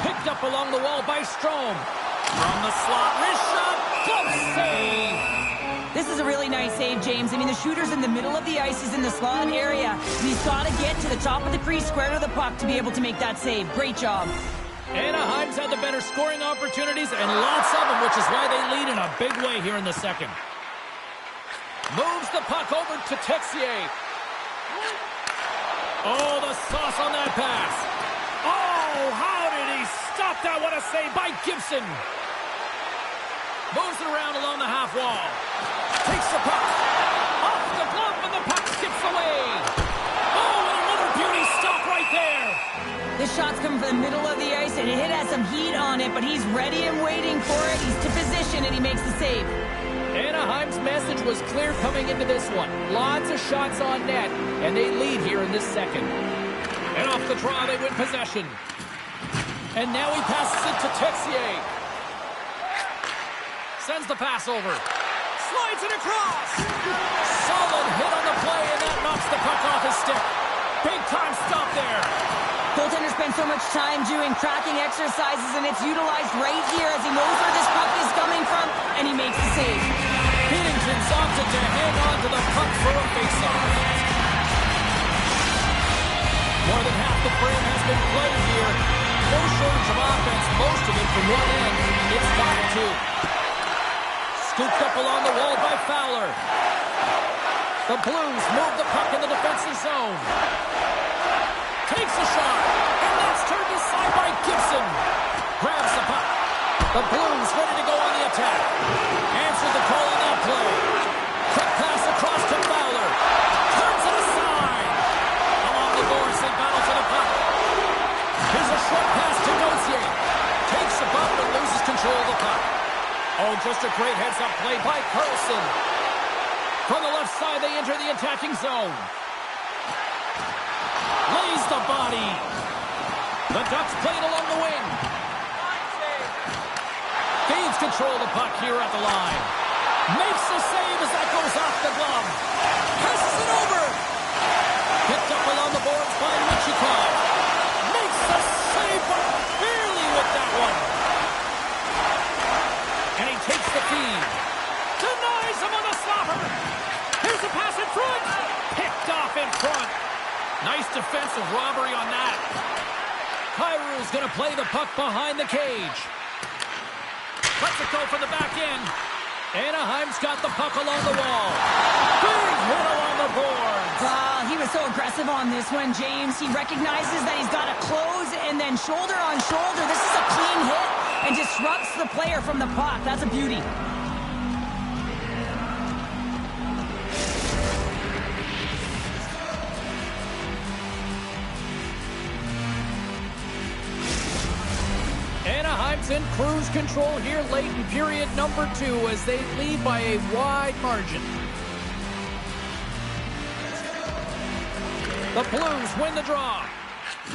Picked up along the wall by Strome. From the slot, wrist shot, glove save. This is a really nice save, James. I mean, the shooter's in the middle of the ice. He's in the slot area. And he's got to get to the top of the crease, square to the puck to be able to make that save. Great job. Anaheim's had the better scoring opportunities and lots of them, which is why they lead in a big way here in the second. Moves the puck over to Texier. Oh, the sauce on that pass. Oh, how did he stop that? What a save by Gibson. Moves it around along the half wall. Takes the puck. Off the glove, and the puck skips away. Oh, and another beauty stop right there. This shot's coming from the middle of the ice, and it has some heat on it, but he's ready and waiting for it. He's to position, and he makes the save. Anaheim's message was clear coming into this one. Lots of shots on net, and they lead here in this second. And off the draw, they win possession. And now he passes it to Texier. Sends the pass over. Slides it across. Solid hit on the play, and that knocks the puck off his stick. Big time stop there. Goaltender spends so much time doing tracking exercises, and it's utilized right here as he knows where this puck is coming from, and he makes the save. Binnington's opted to hang on to the puck for a faceoff. More than half the frame has been played here. No shortage of offense, most of it from one end. It's 5-2. Scooped up along the wall by Fowler. The Blues move the puck in the defensive zone. Takes a shot, and that's turned aside by Gibson. Grabs the puck. The Blues ready to go on the attack. Answered the call on that play. Quick pass across to Fowler. Turns it aside. Along the boards, they battle for the puck. Here's a short pass to Gauthier. Takes the bump and loses control of the puck. Oh, just a great heads-up play by Carlson. From the left side, they enter the attacking zone. Lays the body. The Ducks play it along the wing. Gains control of the puck here at the line. Makes the save as that goes off the glove. Passes it over. Picked up along the boards by Michikov. Makes the save, but barely with that one. And he takes the feed. Denies him on the stopper. Here's a pass in front. Picked off in front. Nice defensive robbery on that. Kyrou's going to play the puck behind the cage. Lets it go from the back end. Anaheim's got the puck along the wall. Big hit along the boards. Wow, he was so aggressive on this one, James. He recognizes that he's got to close and then shoulder on shoulder. This is a clean hit and disrupts the player from the puck. That's a beauty. Anaheim's in cruise control here late in period number 2 as they lead by a wide margin. The Blues win the draw.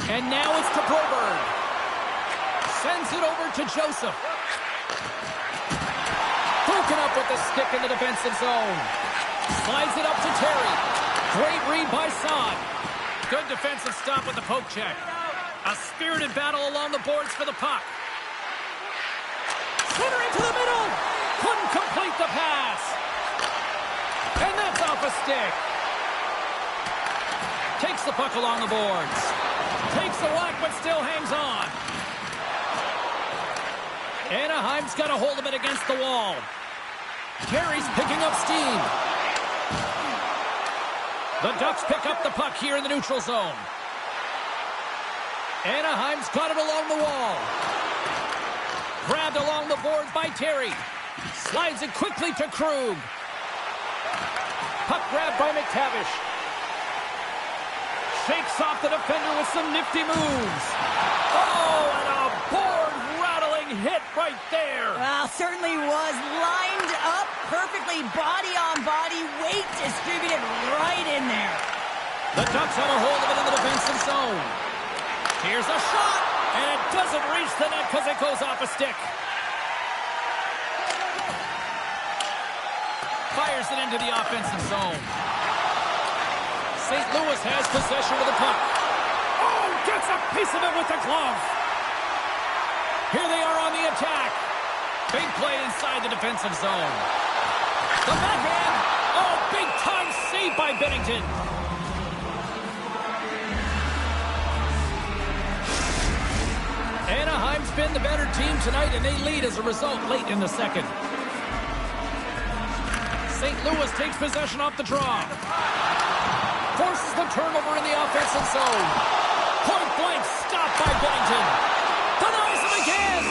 And now it's to Broberg. Sends it over to Joseph. Broken up with the stick in the defensive zone. Slides it up to Terry. Great read by Saad. Good defensive stop with the poke check. A spirited battle along the boards for the puck. Center into the middle. Couldn't complete the pass. And that's off a stick. Takes the puck along the boards. Takes the whack, but still hangs on. Anaheim's got a hold of it against the wall. Terry's picking up steam. The Ducks pick up the puck here in the neutral zone. Anaheim's got it along the wall. Grabbed along the boards by Terry. Slides it quickly to Krug. Puck grabbed by McTavish. Shakes off the defender with some nifty moves. Oh, and a board-rattling hit right there. Well, certainly was lined up perfectly, body on body, weight distributed right in there. The Ducks have a hold of it in the defensive zone. Here's a shot, and it doesn't reach the net because it goes off a stick. Fires it into the offensive zone. St. Louis has possession of the puck. Oh, gets a piece of it with the glove. Here they are on the attack. Big play inside the defensive zone. The backhand. Oh, big time save by Binnington. Anaheim's been the better team tonight, and they lead as a result late in the second. St. Louis takes possession off the draw. Forces the turnover in the offensive zone. Point blank stopped by Binnington. Denies him again.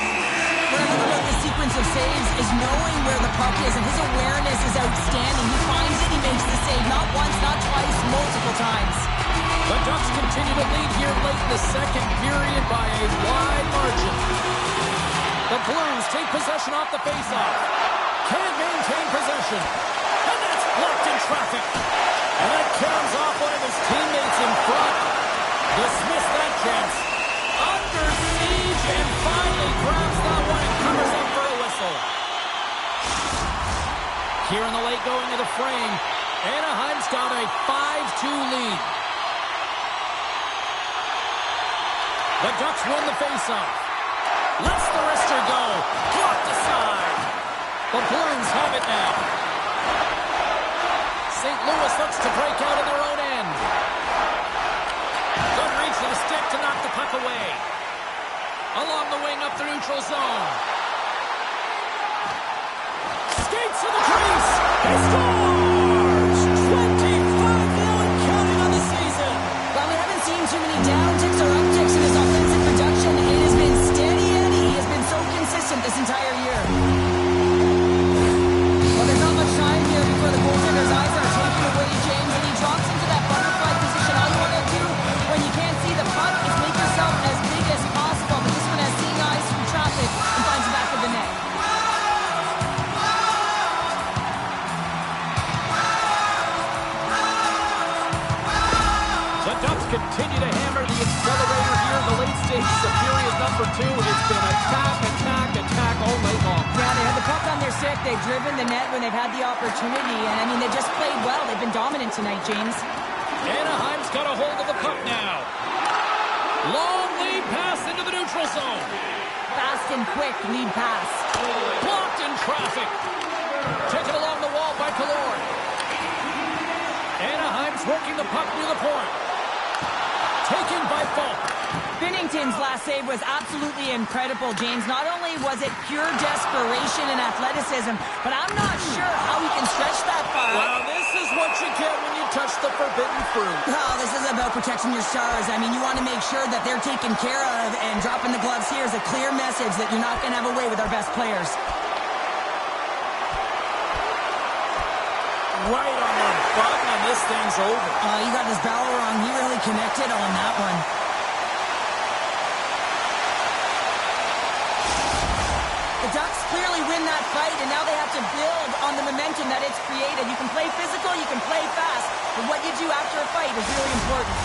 What I love about this sequence of saves is knowing where the puck is, and his awareness is outstanding. He finds it, he makes the save. Not once, not twice, multiple times. The Ducks continue to lead here late in the second period by a wide margin. The Blues take possession off the faceoff. Can't maintain possession. And that's blocked in traffic. And that caroms off one of his teammates in front. Dismiss that chance. Under siege and finally grabs that one and covers up for a whistle. Here in the late going to the frame, Anaheim's got a 5-2 lead. The Ducks win the faceoff. Lets the wrister go. Blocked aside. The Blues have it now. St. Louis looks to break out in their own end. Good reach to the stick to knock the puck away. Along the wing up the neutral zone. Skates to the crease. He scores! 25 now and counting on the season. Well, we haven't seen too many downticks or upticks in his offensive production. It has been steady Eddie. He has been so consistent this entire year. Well, there's not much time here before the goaltender's eyes are taken away, James, and he drops into that butterfly position. All you want to do when you can't see the puck is make yourself as big as possible, but this one has seeing eyes through traffic and finds the back of the net. The Ducks continue to hammer the accelerator here in the late stages of period number 2. It's been attack, attack, attack all night long. Yeah, they had the puck on their stick. They've driven the net when they've had the opportunity. And, I mean, they just played well. They've been dominant tonight, James. Anaheim's got a hold of the puck now. Long lead pass into the neutral zone. Fast and quick lead pass. Blocked in traffic. Taken along the wall by Killorn. Anaheim's working the puck near the point. Taken by Falk. Binnington's last save was absolutely incredible, James. Not only was it pure desperation and athleticism, but I'm not sure how he can stretch that far. Well, this is what you get when you touch the forbidden fruit. Well, this is about protecting your stars. I mean, you want to make sure that they're taken care of, and dropping the gloves here is a clear message that you're not going to have a way with our best players. Right on the button, and this thing's over. You got this barrel wrong. He really connected on that one. The Ducks clearly win that fight, and now they have to build on the momentum that it's created. You can play physical, you can play fast, but what you do after a fight is really important.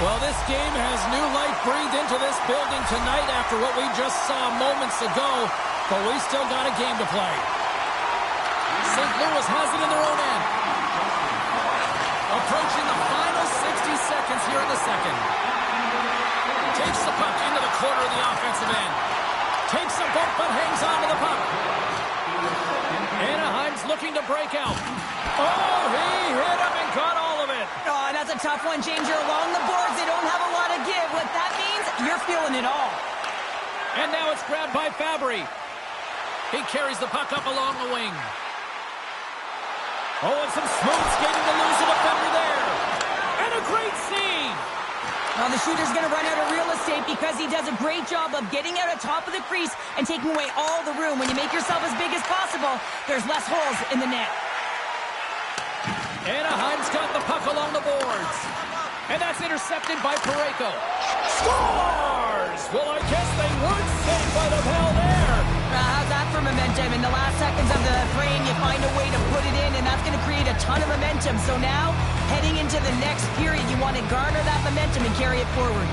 Well, this game has new life breathed into this building tonight after what we just saw moments ago, but we still got a game to play. St. Louis has it in their own end. Approaching the final 60 seconds here in the second. Takes the puck into the corner of the offensive end. Takes a bump but hangs on to the puck. Anaheim's looking to break out. Oh, he hit him and got all of it. Oh, that's a tough one, James. You're along the boards. They don't have a lot of give. What that means, you're feeling it all. And now it's grabbed by Fabry. He carries the puck up along the wing. Oh, and some smooth skating to lose a defender there. And a great save. Well, the shooter's going to run out of real estate because he does a great job of getting out of top of the crease and taking away all the room. When you make yourself as big as possible, there's less holes in the net. Anaheim's got the puck along the boards. And that's intercepted by Parayko. Scores! Well, I guess they weren't saved by the bell there. How's that for momentum? In the last seconds of the frame, you find a way to put it in, and that's going to create a ton of momentum. So now, heading into the next period, you want to garner that momentum and carry it forward.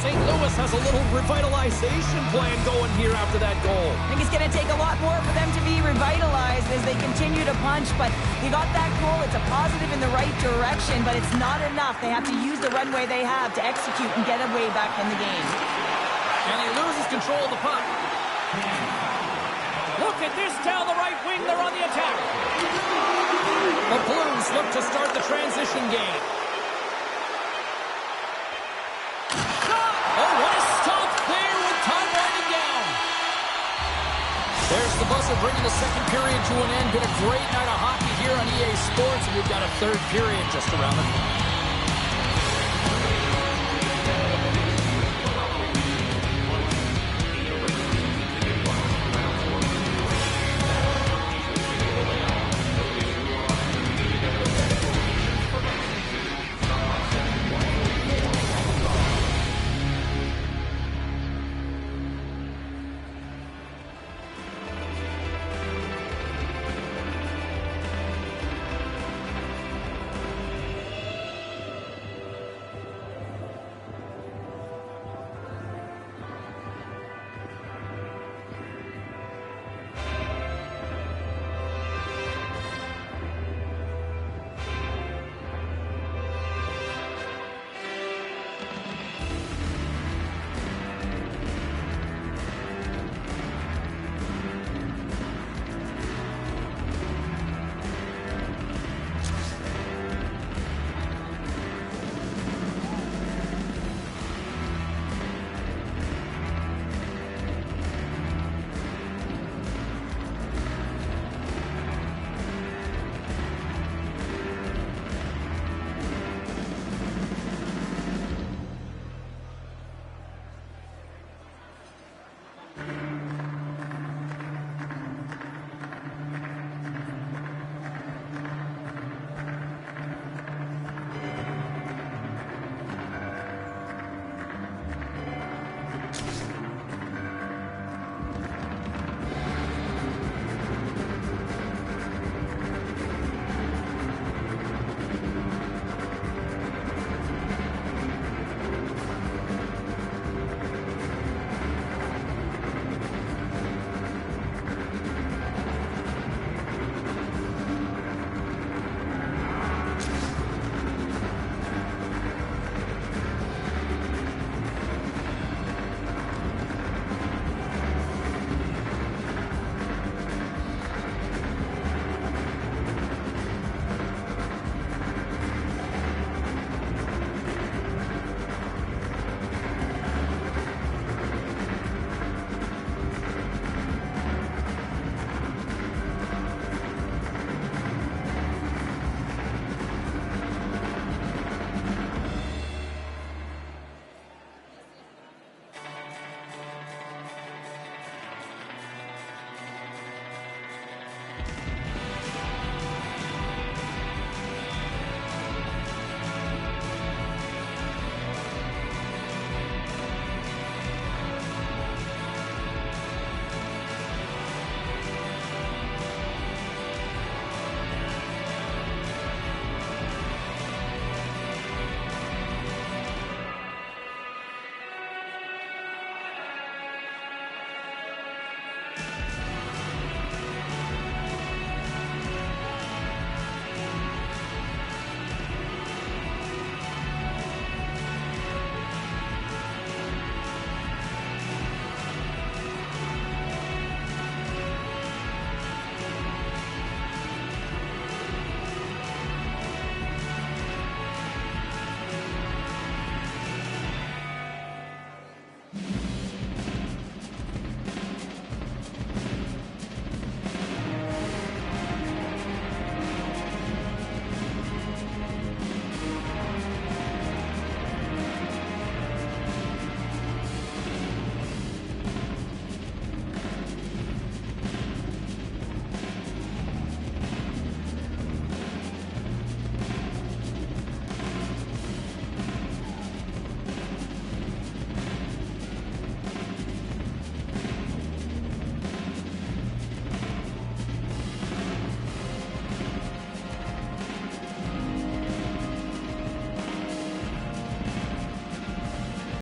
St. Louis has a little revitalization plan going here after that goal. I think it's going to take a lot more for them to be revitalized as they continue to punch, but they got that goal. It's a positive in the right direction, but it's not enough. They have to use the runway they have to execute and get a way back in the game. And he loses control of the puck. Look at this down the right wing. They're on the attack. The Blues look to start the transition game. Oh, what a stop there with time winding down. There's the buzzer bringing the second period to an end. Been a great night of hockey here on EA Sports, and we've got a third period just around the corner.